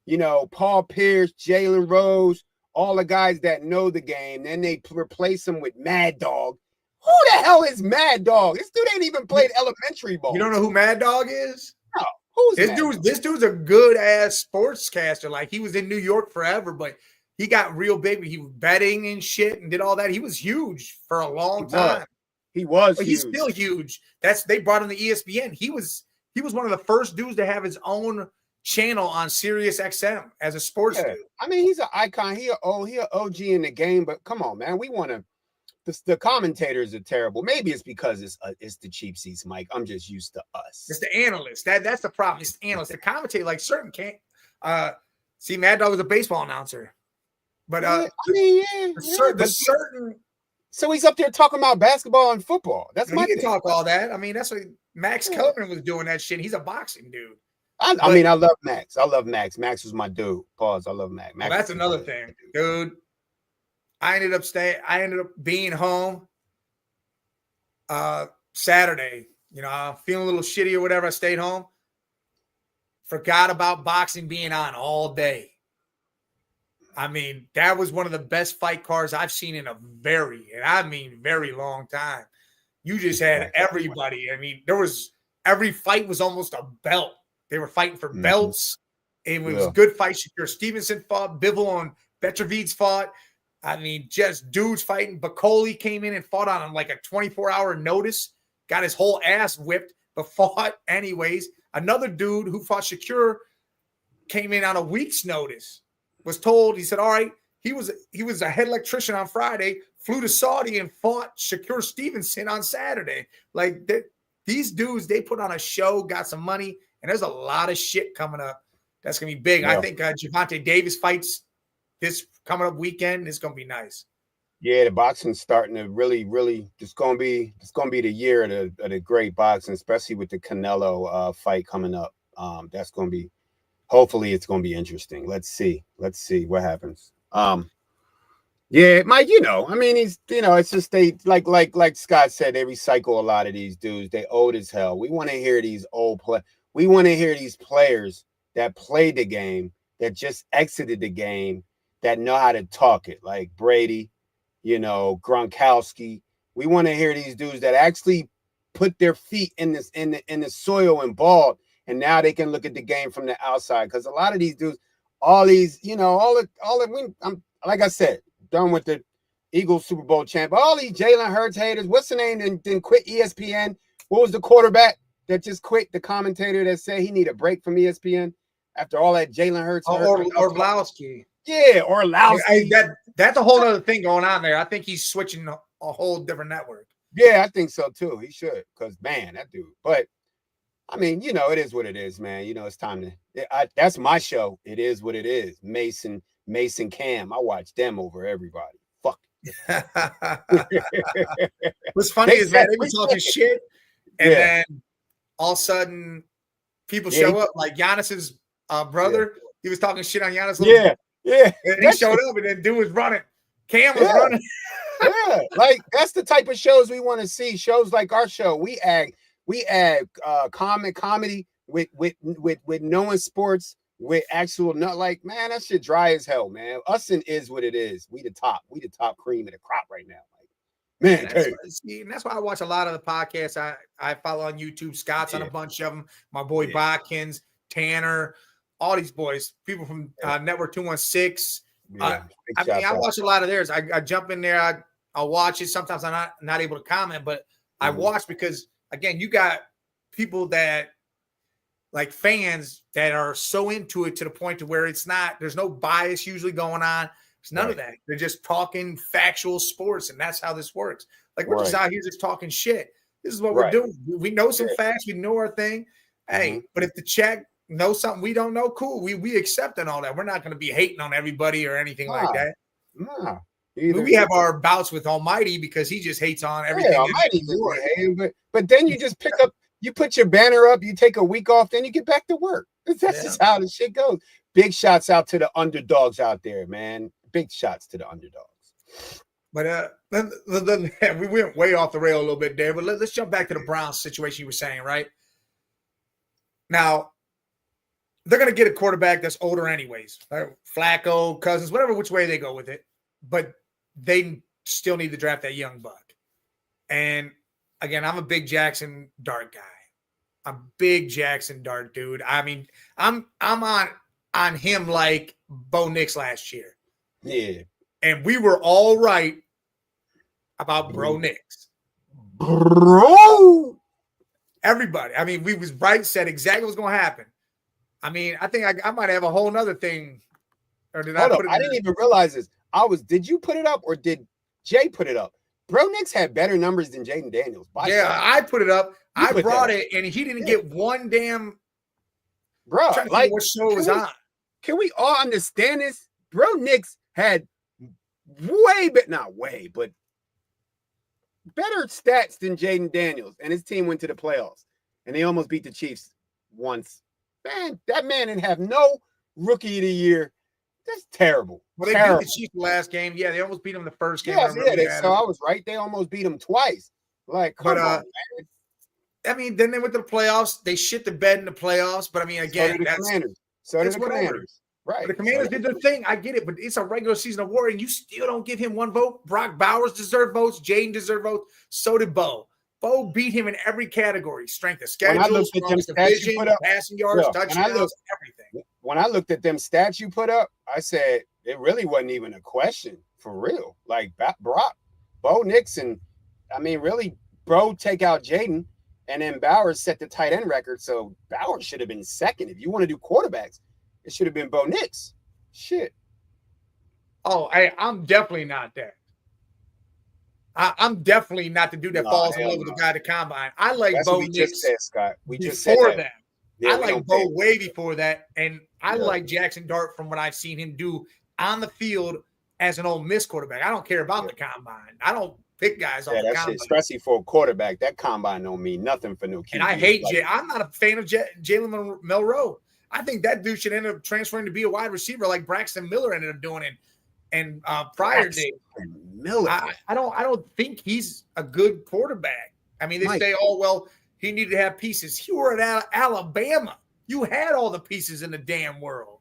[SPEAKER 2] You know, Paul Pierce, Jalen Rose, all the guys that know the game. Then they replace them with Mad Dog. Who the hell is Mad Dog? This dude ain't even played elementary ball.
[SPEAKER 1] You don't know who Mad Dog is?
[SPEAKER 2] No. Who's
[SPEAKER 1] this dude's a good ass sportscaster. Like he was in New York forever, but he got real big. He was betting and shit and did all that. He was huge for a long time.
[SPEAKER 2] He was.
[SPEAKER 1] But he's still huge. They brought him to ESPN. He was one of the first dudes to have his own channel on Sirius XM as a sports dude.
[SPEAKER 2] I mean, he's an icon. He an OG in the game. But come on, man, we want to. The commentators are terrible. Maybe it's because it's the cheap seats, Mike. I'm just used to us.
[SPEAKER 1] It's the analysts. That's the problem. It's the analysts. The commentator, like certain can't. See, Mad Dog was a baseball announcer, but certain.
[SPEAKER 2] So he's up there talking about basketball and football. That's my.
[SPEAKER 1] He can talk all that. I mean, that's what Max Kellerman was doing that shit. He's a boxing dude.
[SPEAKER 2] I mean, I love Max. Max was my dude. Pause. I love Max.
[SPEAKER 1] Well, that's another thing, dude. I ended up being home Saturday. You know, feeling a little shitty or whatever. I stayed home. Forgot about boxing being on all day. I mean, that was one of the best fight cards I've seen in a very long time. You just had everybody. I mean, every fight was almost a belt. They were fighting for belts. It was good fights. Shakur Stevenson fought. Bivol and Betrovic fought. I mean, just dudes fighting. Bacoli came in and fought on like a 24-hour notice. Got his whole ass whipped, but fought anyways. Another dude who fought Shakur came in on a week's notice. Was told, he said, all right, he was a head electrician on Friday, flew to Saudi and fought Shakur Stevenson on Saturday. Like these dudes, they put on a show, got some money, and there's a lot of shit coming up. That's going to be big. Yeah. I think Gervonta Davis fights this coming up weekend. It's going to be nice.
[SPEAKER 2] Yeah, the boxing's starting to really, it's going to be the year of the great boxing, especially with the Canelo fight coming up. That's going to be, hopefully it's going to be interesting. Let's see what happens. Yeah, Mike, I mean, he's, it's just they like Scott said, they recycle a lot of these dudes. They old as hell. We want to hear these we want to hear these players that played the game, that just exited the game, that know how to talk it, like Brady, Gronkowski. We want to hear these dudes that actually put their feet in the soil and balled. And now they can look at the game from the outside, because a lot of these dudes, all these, I'm like I said, done with the Eagles Super Bowl champ. All these Jalen Hurts haters. What's the name? Didn't quit ESPN. What was the quarterback that just quit? The commentator that said he need a break from ESPN after all that Jalen Hurts.
[SPEAKER 1] Orlowski.
[SPEAKER 2] Yeah, Orlowski.
[SPEAKER 1] That's a whole other thing going on there. I think he's switching a whole different network.
[SPEAKER 2] Yeah, I think so too. He should, because man, that dude. But I mean, it is what it is, man. It's time to. That's my show. It is what it is. Mason Cam. I watch them over everybody. Fuck.
[SPEAKER 1] What's funny is that they were talking shit, and then all of a sudden, people show up. Like Giannis's brother, he was talking shit on Giannis.
[SPEAKER 2] Yeah.
[SPEAKER 1] And he showed up, and then dude was running. Cam was running.
[SPEAKER 2] Yeah, like that's the type of shows we want to see. Shows like our show. We add comedy with knowing sports, with actual man, that shit dry as hell, man. Us and is what it is. We the top cream of the crop right now. Like, man,
[SPEAKER 1] and that's why I watch a lot of the podcasts. I follow on YouTube. Scott's on a bunch of them. My boy Bodkins, Tanner, all these boys, people from Network 216. I watch a lot of theirs. I jump in there. I'll watch it. Sometimes I'm not able to comment, but I watch because, again, you got people that like fans that are so into it to the point to where there's no bias usually going on. There's none of that. They're just talking factual sports, and that's how this works. Like, we're just out here just talking shit. This is what we're doing. We know some facts. We know our thing. Hey, but if the chat knows something we don't know, cool. We accept and all that. We're not going to be hating on everybody or anything like that.
[SPEAKER 2] Nah.
[SPEAKER 1] We have our bouts with Almighty because he just hates on everything. Yeah,
[SPEAKER 2] Almighty, but then you just pick up, you put your banner up, you take a week off, then you get back to work. That's just how the shit goes. Big shots out to the underdogs out there, man. Big shots to the underdogs.
[SPEAKER 1] But we went way off the rail a little bit there, but let's jump back to the Browns situation you were saying, right? Now, they're going to get a quarterback that's older anyways. Flacco, Cousins, whatever, which way they go with it. But they still need to draft that young buck. And again, I'm a big Jackson Dart guy. I'm a big Jackson Dart dude. I mean, I'm on him like Bo Nix last year.
[SPEAKER 2] Yeah.
[SPEAKER 1] And we were all right about Bro Nix.
[SPEAKER 2] Bro.
[SPEAKER 1] Everybody. I mean, we was right, said exactly what's going to happen. I mean, I think I might have a whole nother thing. Or did I put it
[SPEAKER 2] I didn't even realize this. Did you put it up or did Jay put it up? Bro Nix had better numbers than Jaden Daniels.
[SPEAKER 1] I put it up. I brought it, and he didn't get one damn.
[SPEAKER 2] Bro, like
[SPEAKER 1] what show was on?
[SPEAKER 2] Can we all understand this? Bro Nix had but better stats than Jaden Daniels, and his team went to the playoffs, and they almost beat the Chiefs once. Man, that man didn't have no rookie of the year That's terrible.
[SPEAKER 1] Well, they
[SPEAKER 2] terrible.
[SPEAKER 1] beat the Chiefs last game. Yeah, they almost beat them the first game.
[SPEAKER 2] So I was right. They almost beat them twice. Like, come on, man.
[SPEAKER 1] I mean, then they went to the playoffs. They shit the bed in the playoffs. But I mean, again,
[SPEAKER 2] so did the Commanders. Right.
[SPEAKER 1] But the Commanders did their thing. I get it, but it's a regular season award, and you still don't give him one vote. Brock Bowers deserved votes. Jaden deserved votes. So did Bo. Bo beat him in every category: strength of schedule, division, passing yards, touchdowns, everything.
[SPEAKER 2] When I looked at them stats you put up, I said it really wasn't even a question for real. Like Brock, Bo Nix, and I mean, really, bro, take out Jaden, and then Bowers set the tight end record. So Bowers should have been second. If you want to do quarterbacks, it should have been Bo Nix. Shit.
[SPEAKER 1] Oh, I'm definitely not that. I'm definitely not the dude that falls in love with the guy at the combine. I like Bo Nix.
[SPEAKER 2] Just said, Scott. We just
[SPEAKER 1] before
[SPEAKER 2] said
[SPEAKER 1] that. Yeah, I like Bo way before that, and I like Jackson Dart from what I've seen him do on the field as an Ole Miss quarterback. I don't care about the combine. I don't pick guys off the combine.
[SPEAKER 2] Especially for a quarterback, that combine don't mean nothing for no QB.
[SPEAKER 1] And I hate I'm not a fan of Jalen Milroe. I think that dude should end up transferring to be a wide receiver like Braxton Miller ended up doing and prior days.
[SPEAKER 2] Miller.
[SPEAKER 1] I don't think he's a good quarterback. I mean, they say, oh, well, he needed to have pieces. You were at Alabama. You had all the pieces in the damn world.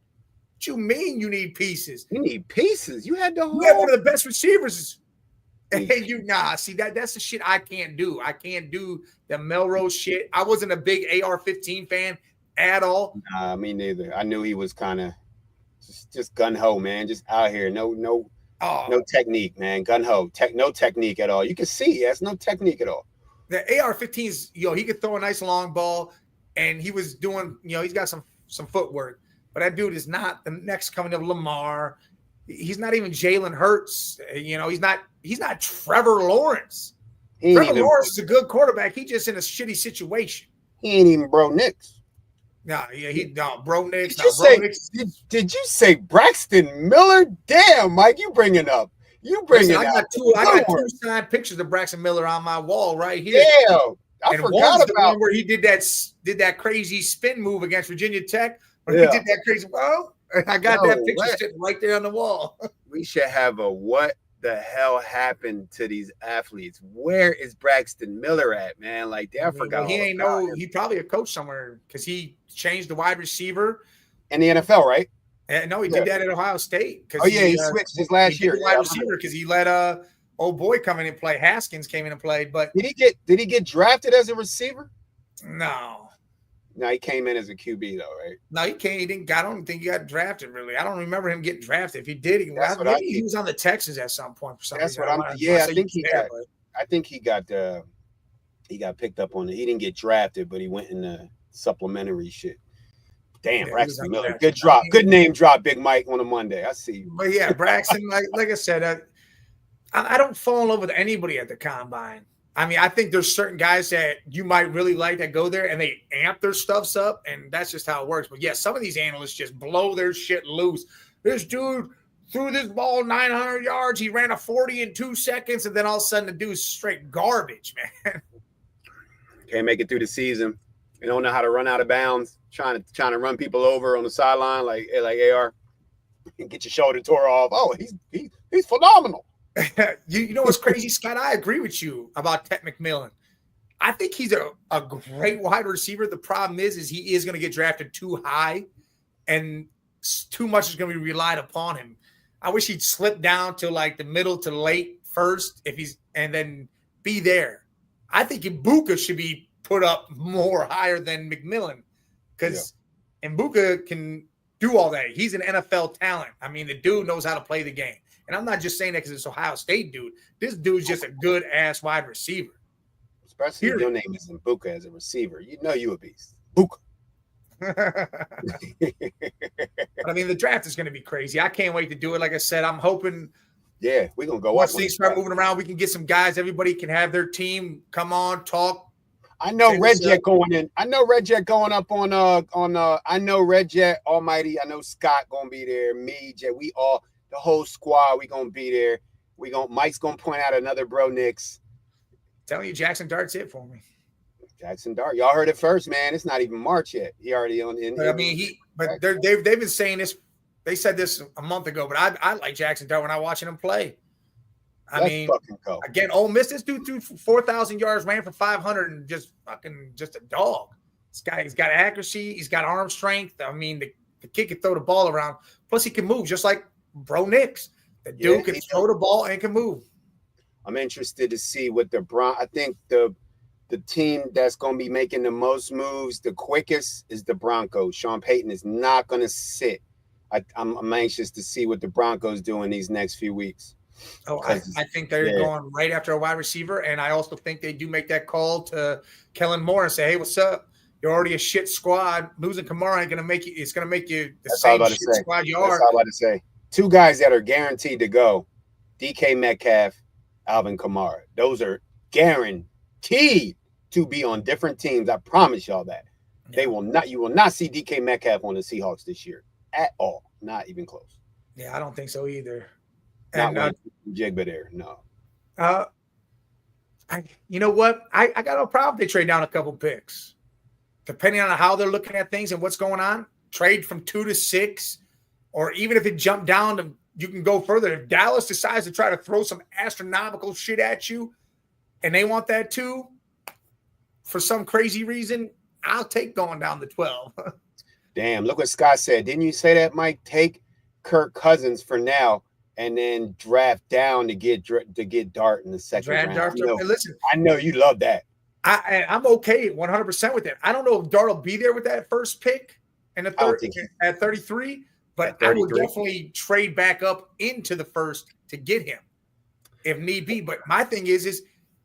[SPEAKER 1] What you mean you need pieces?
[SPEAKER 2] You need pieces. You had the whole.
[SPEAKER 1] You had one of the best receivers. And see that's the shit I can't do. I can't do the Melrose shit. I wasn't a big AR-15 fan at all.
[SPEAKER 2] Nah, me neither. I knew he was kind of just gun-ho, man. Just out here. No technique, man. Gun-ho. No technique at all. You can see he has no technique at all.
[SPEAKER 1] The AR-15s, he could throw a nice long ball, and he was doing, he's got some footwork. But that dude is not the next coming of Lamar. He's not even Jalen Hurts. He's not Trevor Lawrence. Trevor Lawrence is a good quarterback. He's just in a shitty situation.
[SPEAKER 2] He ain't even Bro Nix.
[SPEAKER 1] Bro Nix.
[SPEAKER 2] Did you say Braxton Miller? Damn, Mike, you bringing up. I got
[SPEAKER 1] two signed pictures of Braxton Miller on my wall right here.
[SPEAKER 2] Yeah, I forgot about the one
[SPEAKER 1] where he did that crazy spin move against Virginia Tech. He did that crazy. Well, I got that picture sitting right there on the wall.
[SPEAKER 2] We should have a what the hell happened to these athletes? Where is Braxton Miller at, man? Like, I forgot.
[SPEAKER 1] He he probably a coach somewhere because he changed the wide receiver
[SPEAKER 2] in the NFL, right?
[SPEAKER 1] No, he did that at Ohio State.
[SPEAKER 2] He switched his last year.
[SPEAKER 1] Wide receiver because he let old boy come in and play. Haskins came in and played, but
[SPEAKER 2] did he get drafted as a receiver?
[SPEAKER 1] No,
[SPEAKER 2] he came in as a QB though, right?
[SPEAKER 1] No, he came. He didn't. I don't think he got drafted. Really, I don't remember him getting drafted. If he did, he was on the Texans at some point for some reason.
[SPEAKER 2] I think he got. I think he got picked up on it. He didn't get drafted, but he went in the supplementary shit. Damn, Braxton Miller. Good drop. Good name drop, Big Mike, on a Monday. I see you.
[SPEAKER 1] But yeah, Braxton, like I said, I don't fall in love with anybody at the combine. I mean, I think there's certain guys that you might really like that go there and they amp their stuffs up, and that's just how it works. But yeah, some of these analysts just blow their shit loose. This dude threw this ball 900 yards. He ran a 40 in 2 seconds, and then all of a sudden the dude's straight garbage, man.
[SPEAKER 2] Can't make it through the season. You don't know how to run out of bounds. Trying to run people over on the sideline like AR and get your shoulder tore off. Oh, he's phenomenal.
[SPEAKER 1] You know what's crazy, Scott? I agree with you about Ted McMillan. I think he's a great wide receiver. The problem is he is going to get drafted too high, and too much is going to be relied upon him. I wish he'd slip down to like the middle to late first and then be there. I think Ibuka should be put up more higher than McMillan because Ibuka can do all that. He's an NFL talent. I mean, the dude knows how to play the game. And I'm not just saying that because it's Ohio State dude. This dude's just a good-ass wide receiver.
[SPEAKER 2] Especially if your name is Ibuka as a receiver. You know you a beast. Buka.
[SPEAKER 1] But I mean, the draft is going to be crazy. I can't wait to do it. Like I said, I'm hoping.
[SPEAKER 2] Yeah, we're going to go
[SPEAKER 1] once things start moving around, we can get some guys. Everybody can have their team come on, talk.
[SPEAKER 2] I know Red Jet going in. I know Red Jet going up on I know Red Jet Almighty. I know Scott going to be there. Me, Jet, we all, the whole squad, we going to be there. Mike's going to point out another Bro Nix.
[SPEAKER 1] Telling you, Jackson Dart's it for me.
[SPEAKER 2] Jackson Dart. Y'all heard it first, man. It's not even March yet. He already on in.
[SPEAKER 1] I mean, they've been saying this they said this a month ago, but I like Jackson Dart when I watching him play. I
[SPEAKER 2] Let's
[SPEAKER 1] mean,
[SPEAKER 2] fucking go.
[SPEAKER 1] Again, Ole Miss, this dude threw 4,000 yards, ran for 500, and just a dog. He's got accuracy. He's got arm strength. I mean, the kid can throw the ball around. Plus, he can move just like Bro Nix. The dude can throw the ball and can move.
[SPEAKER 2] I'm interested to see what I think the team that's going to be making the most moves the quickest is the Broncos. Sean Payton is not going to sit. I'm anxious to see what the Broncos do in these next few weeks.
[SPEAKER 1] Oh, I think they're going right after a wide receiver, and I also think they do make that call to Kellen Moore and say, "Hey, what's up? You're already a shit squad. Losing Kamara ain't going to make you. It's going to make you the same shit squad you are."
[SPEAKER 2] That's all I'm about to say. Two guys that are guaranteed to go: DK Metcalf, Alvin Kamara. Those are guaranteed to be on different teams. I promise y'all that. Yeah. You will not see DK Metcalf on the Seahawks this year at all. Not even close.
[SPEAKER 1] Yeah, I don't think so either.
[SPEAKER 2] Not Jigba there, no.
[SPEAKER 1] You know what? I got no problem if they trade down a couple picks. Depending on how they're looking at things and what's going on, trade from 2 to 6, or even if it jumped down to you can go further. If Dallas decides to try to throw some astronomical shit at you and they want that too, for some crazy reason, I'll take going down to 12.
[SPEAKER 2] Damn, look what Scott said. Didn't you say that, Mike? Take Kirk Cousins for now and then draft down to get Dart in the second round.
[SPEAKER 1] Listen,
[SPEAKER 2] I know you love that.
[SPEAKER 1] I'm okay 100% with it. I don't know if Dart will be there with that first pick and the third at 33, but I would definitely trade back up into the first to get him if need be. But my thing is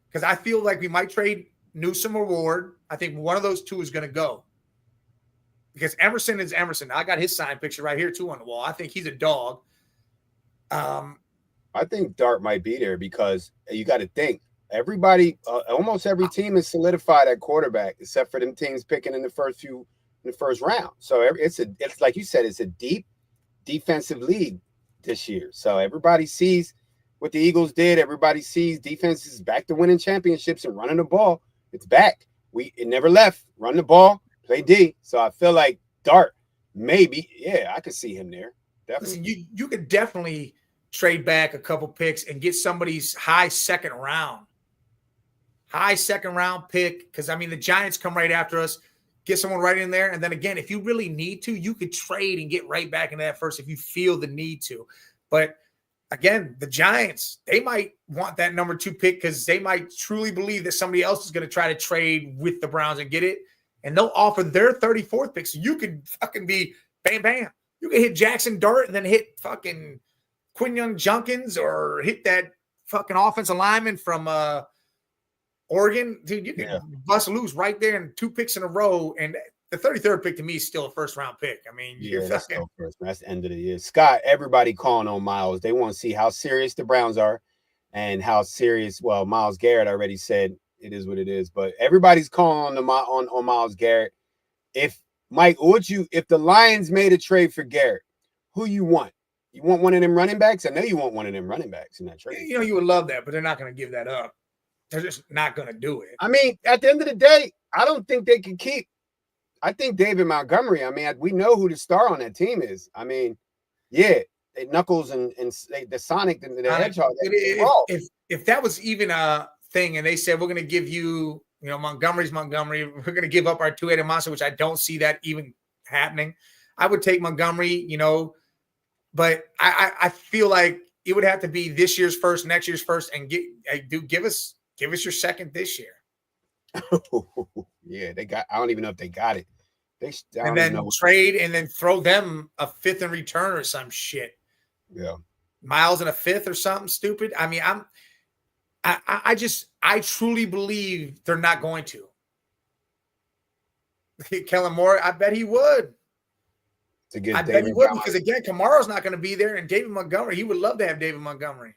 [SPEAKER 1] because I feel like we might trade Newsome or Ward. I think one of those two is going to go. Because Emerson is Emerson. I got his signed picture right here, too, on the wall. I think he's a dog.
[SPEAKER 2] I think Dart might be there because you got to think. Everybody, almost every team is solidified at quarterback, except for them teams picking in the first round. So it's like you said, it's a deep defensive league this year. So everybody sees what the Eagles did. Everybody sees defense is back to winning championships and running the ball. It's back. It never left. Run the ball, play D. So I feel like Dart, maybe, yeah, I could see him there. Definitely.
[SPEAKER 1] Listen, you could definitely trade back a couple picks and get somebody's high second round pick. Because, I mean, the Giants come right after us, get someone right in there. And then, again, if you really need to, you could trade and get right back into that first if you feel the need to. But, again, the Giants, they might want that number 2 pick because they might truly believe that somebody else is going to try to trade with the Browns and get it. And they'll offer their 34th pick. So you could fucking be bam, bam. You could hit Jackson Dart and then hit fucking Quinyon Junkins or hit that fucking offensive lineman from Oregon. Dude, you can bust loose right there in 2 picks in a row. And the 33rd pick to me is still a first-round pick. I mean,
[SPEAKER 2] that's still first. That's the end of the year. Scott, everybody calling on Miles. They want to see how serious the Browns are and how serious. Well, Myles Garrett already said it is what it is, but everybody's calling on Myles Garrett. If the Lions made a trade for Garrett, who you want? You want one of them running backs? I know you want one of them running backs in that trade.
[SPEAKER 1] You know, you would love that, but they're not going to give that up. They're just not going to do it.
[SPEAKER 2] I mean, at the end of the day, I don't think they can keep. I think David Montgomery. I mean, we know who the star on that team is. I mean, yeah, Knuckles and the Sonic and the Hedgehog.
[SPEAKER 1] If that was even a thing, and they said we're going to give you, Montgomery's Montgomery, we're going to give up our 2-headed monster, which I don't see that even happening. I would take Montgomery, but I feel like it would have to be this year's first, next year's first, and give us your second this year.
[SPEAKER 2] Yeah, they got. I don't even know if they got it.
[SPEAKER 1] And then trade and then throw them a 5th in return or some shit.
[SPEAKER 2] Yeah,
[SPEAKER 1] Miles in a 5th or something stupid. I mean, I truly believe they're not going to. Kellen Moore, I bet he would. I bet he would because, again, Kamara's not going to be there, and David Montgomery, he would love to have David Montgomery.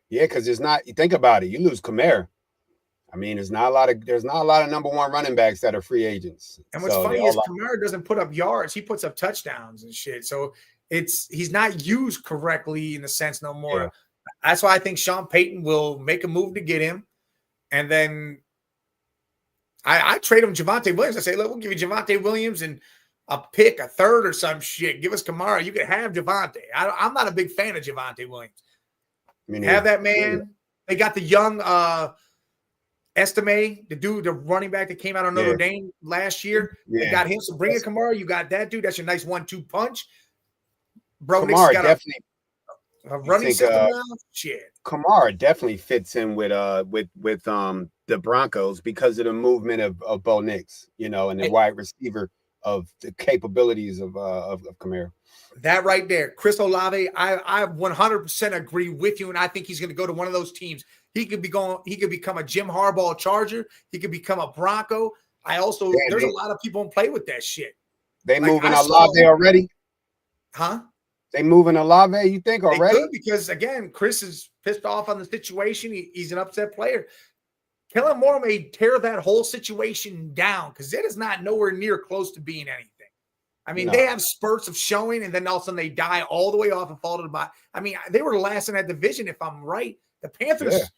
[SPEAKER 2] Yeah, because there's not. You think about it, you lose Kamara. I mean, there's not a lot of number 1 running backs that are free agents.
[SPEAKER 1] And what's funny is Kamara doesn't put up yards; he puts up touchdowns and shit. So he's not used correctly in the sense no more. Yeah. That's why I think Sean Payton will make a move to get him, and then I trade him Javonte Williams. I say, look, we'll give you Javonte Williams and a pick, a third or some shit. Give us Kamara. You could have Javonte. I'm not a big fan of Javonte Williams. Have that man. They got the young Estime, the running back that came out of Notre Dame last year. They got him. So bring in Kamara. You got that dude. That's your nice 1-2 punch. Bro,
[SPEAKER 2] Kamara definitely
[SPEAKER 1] a running system now. Shit.
[SPEAKER 2] Kamara definitely fits in with the Broncos because of the movement of Bo Nix, and the wide receiver of the capabilities of Kamara.
[SPEAKER 1] That right there, Chris Olave, I 100% agree with you, and I think he's going to go to one of those teams. He could become a Jim Harbaugh Charger. He could become a Bronco. There's a lot of people who play with that shit.
[SPEAKER 2] They moving Olave already?
[SPEAKER 1] Huh?
[SPEAKER 2] They moving Olave, you think, already?
[SPEAKER 1] They could, because, again, Chris is pissed off on the situation. He's an upset player. Kellen Moore may tear that whole situation down because it is not nowhere near close to being anything. I mean, they have spurts of showing, and then all of a sudden they die all the way off and fall to the bottom. I mean, they were last in that division, if I'm right. The Panthers,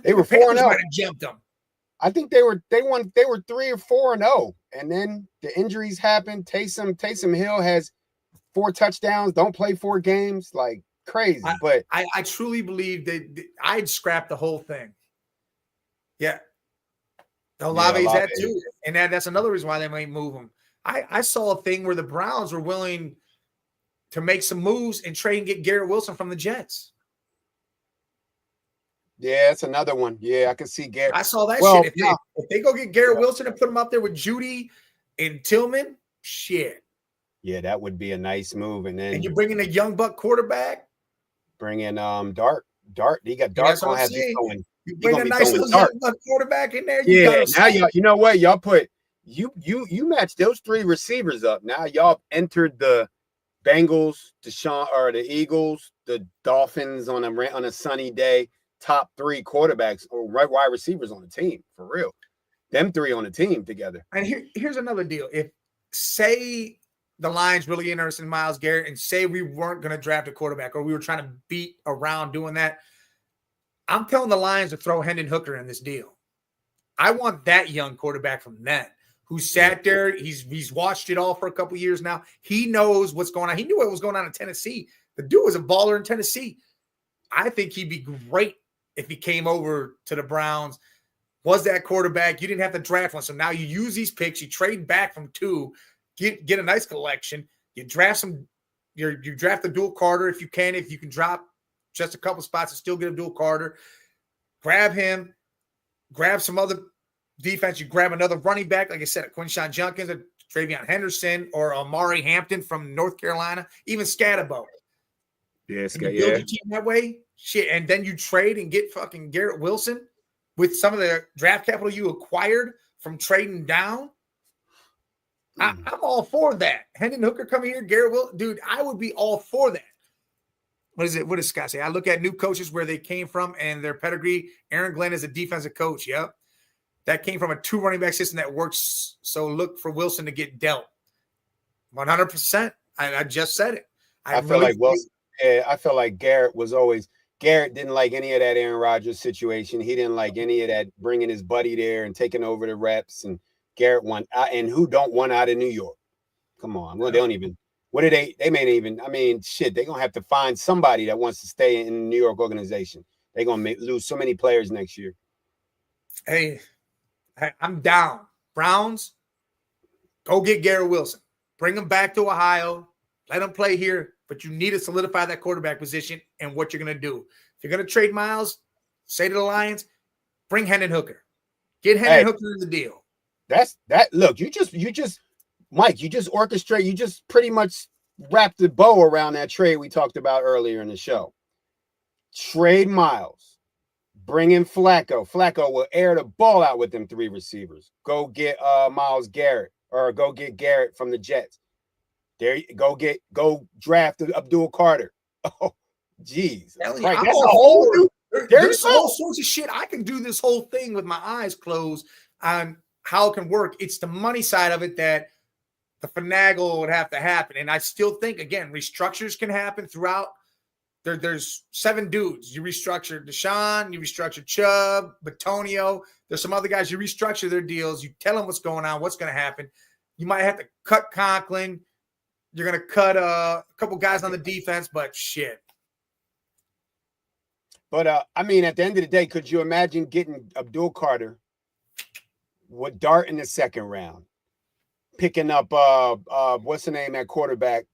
[SPEAKER 2] they were 4-0.
[SPEAKER 1] Might have jumped them.
[SPEAKER 2] I think they were 3 or 4-0, and then the injuries happened. Taysom Hill has 4 touchdowns. Don't play 4 games, like crazy. But
[SPEAKER 1] I truly believe that I'd scrap the whole thing. Yeah, Olave's that too, and that's another reason why they might move him. I saw a thing where the Browns were willing to make some moves and trade and get Garrett Wilson from the Jets.
[SPEAKER 2] Yeah, that's another one. Yeah, I can see Garrett.
[SPEAKER 1] I saw that shit. If they go get Garrett Wilson and put him up there with Judy and Tillman, shit.
[SPEAKER 2] Yeah, that would be a nice move. And
[SPEAKER 1] you bring in a young buck quarterback.
[SPEAKER 2] Bring in Dart. He got Dart gonna have this going.
[SPEAKER 1] You bring a nice little young quarterback in there.
[SPEAKER 2] Now you know what? Y'all put you match those 3 receivers up. Now y'all entered the Bengals, the Eagles, the Dolphins on a sunny day. Top 3 quarterbacks or wide receivers on the team, for real. Them 3 on the team together.
[SPEAKER 1] And here's another deal. If say the Lions really interested in Myles Garrett and say we weren't going to draft a quarterback or we were trying to beat around doing that, I'm telling the Lions to throw Hendon Hooker in this deal. I want that young quarterback from that who sat there. He's watched it all for a couple of years now. He knows what's going on. He knew what was going on in Tennessee. The dude was a baller in Tennessee. I think he'd be great if he came over to the Browns, was that quarterback. You didn't have to draft one. So now you use these picks. You trade back from 2, get a nice collection. You draft you draft a dual Carter if you can. If you can drop just a couple spots and still get a dual Carter, grab him, grab some other defense. You grab another running back, like I said, a Quinshon Judkins, a Travion Henderson, or Amari Hampton from North Carolina, even Scatterbo.
[SPEAKER 2] Yeah,
[SPEAKER 1] build your team that way. Shit, and then you trade and get fucking Garrett Wilson with some of the draft capital you acquired from trading down. I'm all for that. Hendon Hooker coming here, Garrett Wilson, dude, I would be all for that. What is it? What does Scott say? I look at new coaches where they came from and their pedigree. Aaron Glenn is a defensive coach. Yep. That came from a 2 running back system that works. So look for Wilson to get dealt. 100%. I just said it.
[SPEAKER 2] I feel like Wilson. Yeah, I feel like Garrett didn't like any of that Aaron Rodgers situation. He didn't like any of that bringing his buddy there and taking over the reps. And Garrett won. And who don't want out of New York? Come on. Well, they don't even. What did they may even. I mean, shit. They're gonna have to find somebody that wants to stay in the New York organization. They're gonna lose so many players next year.
[SPEAKER 1] Hey, I'm down. Browns, go get Garrett Wilson. Bring him back to Ohio. Let him play here. But you need to solidify that quarterback position and what you're going to do. If you're going to trade Myles, say to the Lions, bring Hendon Hooker. Get Hendon Hooker in the deal.
[SPEAKER 2] Look, you just, Mike, you just orchestrate. You just pretty much wrapped the bow around that trade we talked about earlier in the show. Trade Myles. Bring in Flacco. Flacco will air the ball out with them 3 receivers. Go get Myles Garrett or go get Garrett from the Jets. There you go draft Abdul Carter. Oh, geez.
[SPEAKER 1] Right. There's all sorts of shit. I can do this whole thing with my eyes closed on how it can work. It's the money side of it that the finagle would have to happen. And I still think, again, restructures can happen throughout. There's 7 dudes. You restructure Deshaun, you restructure Chubb, Batonio. There's some other guys. You restructure their deals. You tell them what's going on, what's going to happen. You might have to cut Conklin. You're going to cut a couple guys on the defense, but shit.
[SPEAKER 2] But, I mean, at the end of the day, could you imagine getting Abdul Carter with Dart in the second round, picking up, what's the name at quarterback,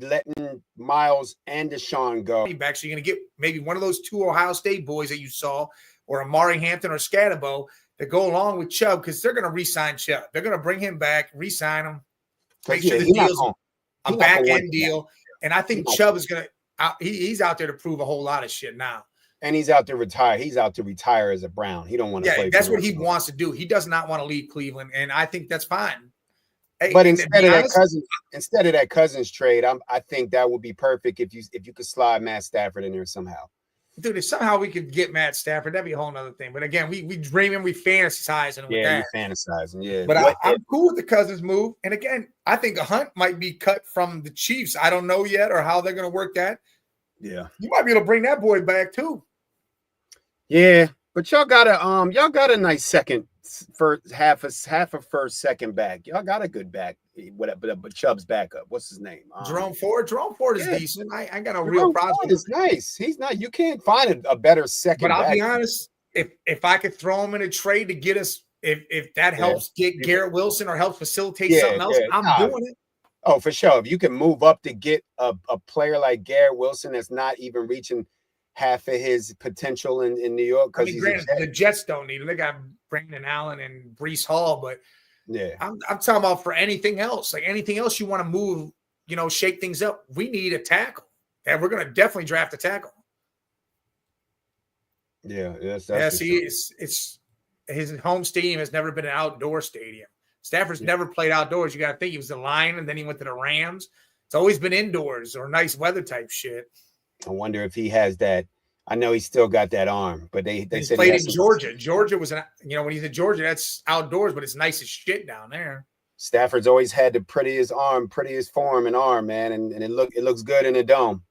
[SPEAKER 2] letting Miles and Deshaun go?
[SPEAKER 1] Back, so you're going to get maybe one of those 2 Ohio State boys that you saw, or Amari Hampton or Scatabo, that go along with Chubb, because they're going to re-sign Chubb. They're going to bring him back, re-sign him, make sure the deal's a back-end deal. And I think Chubb is going to he's out there to prove a whole lot of shit now.
[SPEAKER 2] And he's out to retire. He's out to retire as a Brown. He don't want to play.
[SPEAKER 1] Yeah, that's what he wants to do. He does not want to leave Cleveland, and I think that's fine. Hey,
[SPEAKER 2] but instead of that Cousins trade, I think that would be perfect if you could slide Matt Stafford in there somehow.
[SPEAKER 1] Dude, if somehow we could get Matt Stafford, that'd be a whole nother thing. But again, we dream and we fantasizing.
[SPEAKER 2] Yeah, you fantasizing. Yeah,
[SPEAKER 1] but I'm cool with the Cousins move. And again, I think a Hunt might be cut from the Chiefs. I don't know yet or how they're going to work that.
[SPEAKER 2] Yeah,
[SPEAKER 1] you might be able to bring that boy back too.
[SPEAKER 2] Yeah, but y'all got a nice second first half a first second back. Y'all got a good back. Whatever, but Chubb's backup. What's his name?
[SPEAKER 1] Jerome Ford. Jerome Ford is decent. I got no real problem.
[SPEAKER 2] It's nice. He's not. You can't find a better second.
[SPEAKER 1] But I'll be honest. If I could throw him in a trade to get us, if that helps get Garrett Wilson or helps facilitate something else, I'm doing it.
[SPEAKER 2] Oh, for sure. If you can move up to get a player like Garrett Wilson that's not even reaching half of his potential in New York.
[SPEAKER 1] I mean, granted, the Jets don't need him. They got Brandon Allen and Breece Hall, but
[SPEAKER 2] yeah,
[SPEAKER 1] I'm talking about for anything else. Like anything else you want to move, shake things up. We need a tackle, and we're going to definitely draft a tackle.
[SPEAKER 2] Yeah, yes.
[SPEAKER 1] See, it's his home stadium has never been an outdoor stadium. Stafford's never played outdoors. You got to think he was the Lion, and then he went to the Rams. It's always been indoors or nice weather type shit.
[SPEAKER 2] I wonder if he has that. I know he's still got that arm, but they said
[SPEAKER 1] played in Georgia. Georgia was when he's in Georgia, that's outdoors, but it's nice as shit down there.
[SPEAKER 2] Stafford's always had the prettiest form and arm, man, and it looks good in the dome.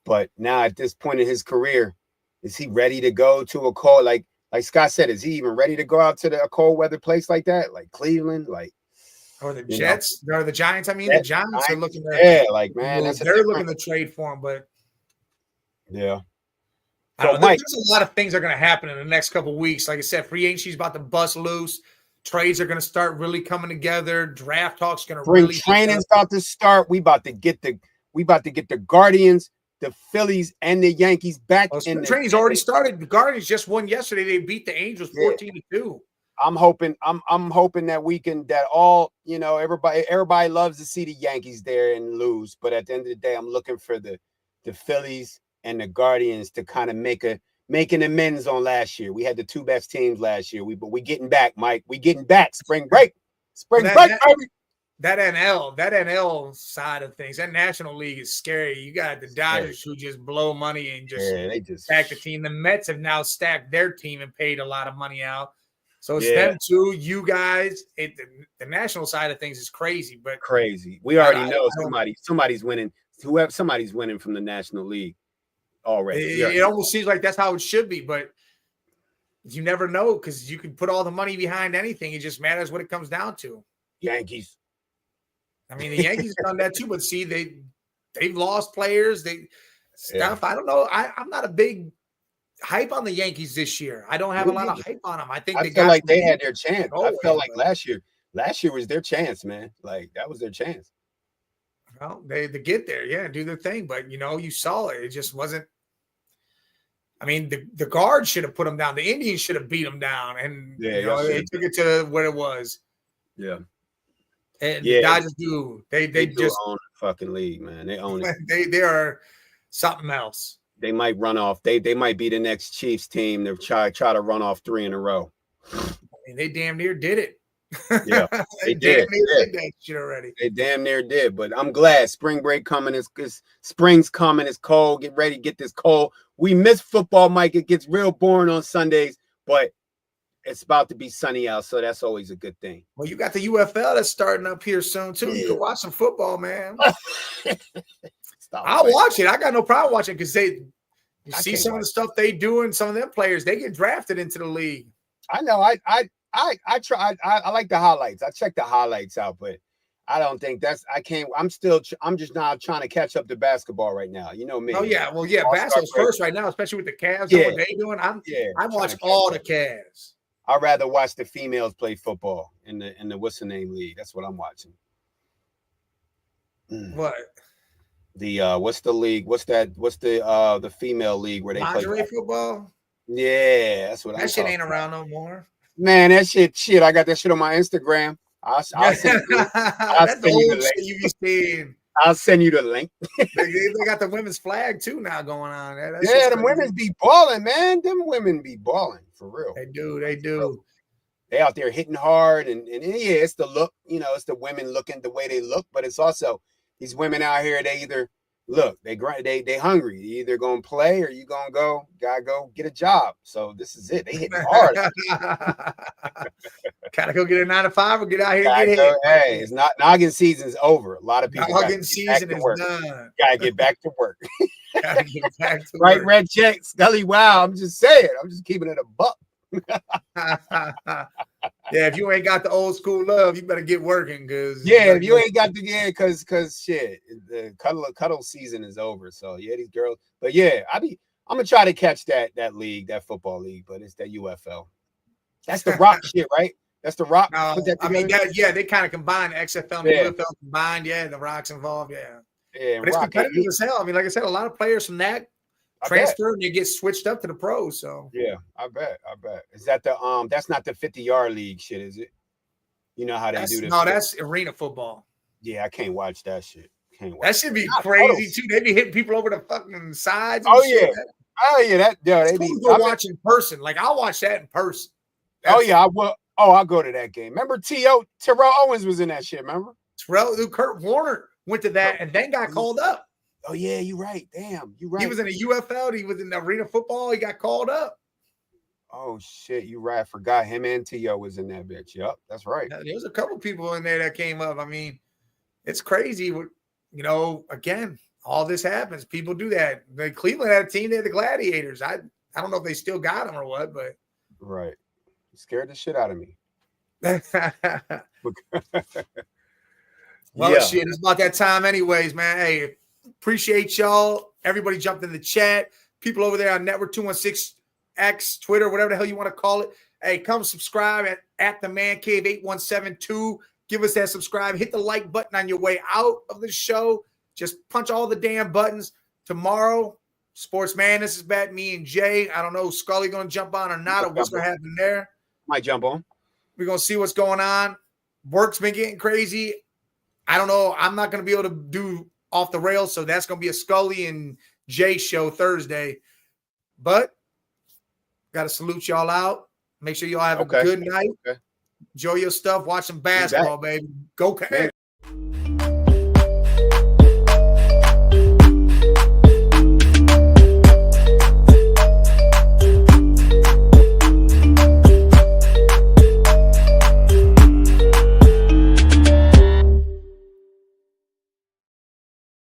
[SPEAKER 2] But now at this point in his career, is he ready to go to a cold like Scott said? Is he even ready to go out to a cold weather place like that, like Cleveland,
[SPEAKER 1] or the Jets or the Giants? I mean, the Giants are looking.
[SPEAKER 2] They're
[SPEAKER 1] looking to trade for him, but
[SPEAKER 2] yeah.
[SPEAKER 1] So Mike, there's a lot of things are going to happen in the next couple of weeks. Like I said, free agency's about to bust loose. Trades are going to start really coming together. Draft talk's going to
[SPEAKER 2] really training's about to start. We about to get the Guardians, the Phillies, and the Yankees back in.
[SPEAKER 1] Training's already started. The Guardians just won yesterday. They beat the Angels 14-2.
[SPEAKER 2] I'm hoping that we can everybody loves to see the Yankees there and lose, but at the end of the day, I'm looking for the Phillies and the Guardians to kind of making amends on last year. We had the 2 best teams last year. But we getting back, Mike. We getting back. Spring break, baby.
[SPEAKER 1] That NL side of things, that National League is scary. You got the Dodgers who just blow money and just stack the team. The Mets have now stacked their team and paid a lot of money out. So it's them too. You guys, the national side of things is crazy, but
[SPEAKER 2] crazy. We already know somebody's winning. Somebody's winning from the National League already.
[SPEAKER 1] It almost seems like that's how it should be, but you never know because you can put all the money behind anything. It just matters what it comes down to.
[SPEAKER 2] Yankees.
[SPEAKER 1] I mean, the Yankees have done that too, but see, they've lost players. I don't know. I'm not a big hype on the Yankees this year. I don't have a lot of hype on them. I
[SPEAKER 2] feel like they had their chance. I felt like last year was their chance, man. Like that was their chance.
[SPEAKER 1] Well, they get there, do their thing. But you saw it. It just wasn't. I mean, the guards should have put them down. The Indians should have beat them down, and they took it to what it was.
[SPEAKER 2] Yeah.
[SPEAKER 1] And the Dodgers do. They just
[SPEAKER 2] own the fucking league, man. They own it.
[SPEAKER 1] They are something else.
[SPEAKER 2] They might run off. They might be the next Chiefs team to try to run off 3 in a row.
[SPEAKER 1] I mean, they damn near did it.
[SPEAKER 2] Yeah,
[SPEAKER 1] they did that shit already.
[SPEAKER 2] They damn near did. But I'm glad spring break coming. Spring's coming. It's cold. Get ready. Get this cold. We miss football, Mike. It gets real boring on Sundays, but it's about to be sunny out, so that's always a good thing.
[SPEAKER 1] Well, you got the UFL that's starting up here soon too. You can watch some football, man. I'll watch it. I got no problem watching because you see some of the stuff they do and some of them players, they get drafted into the league.
[SPEAKER 2] I know. I try. I like the highlights. I check the highlights out, but I don't think I can't. I'm just not trying to catch up to basketball right now. You know me.
[SPEAKER 1] Oh yeah, well yeah, basketball's first right now, especially with the Cavs and what they doing. I watch all the Cavs.
[SPEAKER 2] I'd rather watch the females play football in the what's the name league. That's what I'm watching.
[SPEAKER 1] What?
[SPEAKER 2] The what's the league? What's the female league where they
[SPEAKER 1] lingerie
[SPEAKER 2] play
[SPEAKER 1] football?
[SPEAKER 2] Yeah, that's what
[SPEAKER 1] that shit ain't around no more.
[SPEAKER 2] Man, that shit. I got that shit on my Instagram. I'll send you the link.
[SPEAKER 1] You be seeing.
[SPEAKER 2] I'll send you the link.
[SPEAKER 1] they got the women's flag too now going on.
[SPEAKER 2] Yeah, them women be balling, man. Them women be balling for real.
[SPEAKER 1] They do.
[SPEAKER 2] They out there hitting hard, and yeah, it's the look. You know, it's the women looking the way they look, but it's also these women out here. They either look, they hungry. You either gonna play or you gotta go get a job. So this is it. They hitting hard.
[SPEAKER 1] Gotta go get a 9 to 5 or get out here and get
[SPEAKER 2] it. Hey, it's not noggin season's over. A lot of people
[SPEAKER 1] noggin season is done.
[SPEAKER 2] Gotta get back to work.
[SPEAKER 1] Gotta get back to
[SPEAKER 2] right,
[SPEAKER 1] work.
[SPEAKER 2] Red Check, Scully. Wow, I'm just saying. I'm just keeping it a buck.
[SPEAKER 1] Yeah, if you ain't got the old school love, you better get working. Cause
[SPEAKER 2] if you ain't got the cause shit, the cuddle season is over. So yeah, these girls. But yeah, I'm gonna try to catch that league, that football league, but it's that UFL. That's the Rock shit, right? That's the Rock.
[SPEAKER 1] I mean, they kind of combine XFL and UFL combined. Yeah, the Rock's involved. Yeah, but it's competitive as hell. I mean, like I said, a lot of players from that transfer and they get switched up to the pros. So
[SPEAKER 2] yeah, I bet. Is that the that's not the 50-yard league shit, is it? You know how they do this?
[SPEAKER 1] No, that's arena football.
[SPEAKER 2] Yeah, I can't watch that shit.
[SPEAKER 1] That should be crazy too. They be hitting people over the fucking sides.
[SPEAKER 2] Shit. They be
[SPEAKER 1] go watch in person. Like I'll watch that in person.
[SPEAKER 2] I will. I'll go to that game. Remember Terrell Owens was in that shit. Remember
[SPEAKER 1] Kurt Warner went to that and then got called up.
[SPEAKER 2] Oh yeah, you're right. Damn, you're right.
[SPEAKER 1] He was in a UFL. He was in the arena football. He got called up.
[SPEAKER 2] Oh shit, you're right. I forgot him and T.O. was in that bitch. Yep, that's right.
[SPEAKER 1] There was a couple people in there that came up. I mean, it's crazy. You know, again, all this happens. People do that. Cleveland had a team. They had the Gladiators. I don't know if they still got them or what, but
[SPEAKER 2] right. You scared the shit out of me.
[SPEAKER 1] Well, shit, it's about that time anyways, man. Hey, appreciate y'all. Everybody jumped in the chat. People over there on Network 216X, Twitter, whatever the hell you want to call it. Hey, come subscribe at the Man Cave 8172. Give us that subscribe. Hit the like button on your way out of the show. Just punch all the damn buttons. Tomorrow, Sports Madness is back. Me and Jay. I don't know, Scully going to jump on or not, or what's going to happen there.
[SPEAKER 2] Might jump on.
[SPEAKER 1] We're going to see what's going on. Work's been getting crazy. I don't know. I'm not going to be able to do off the rails, so that's going to be a Scully and Jay show Thursday. But got to salute y'all out. Make sure y'all have a good night. Enjoy your stuff. Watch some basketball, baby. Go Cavs.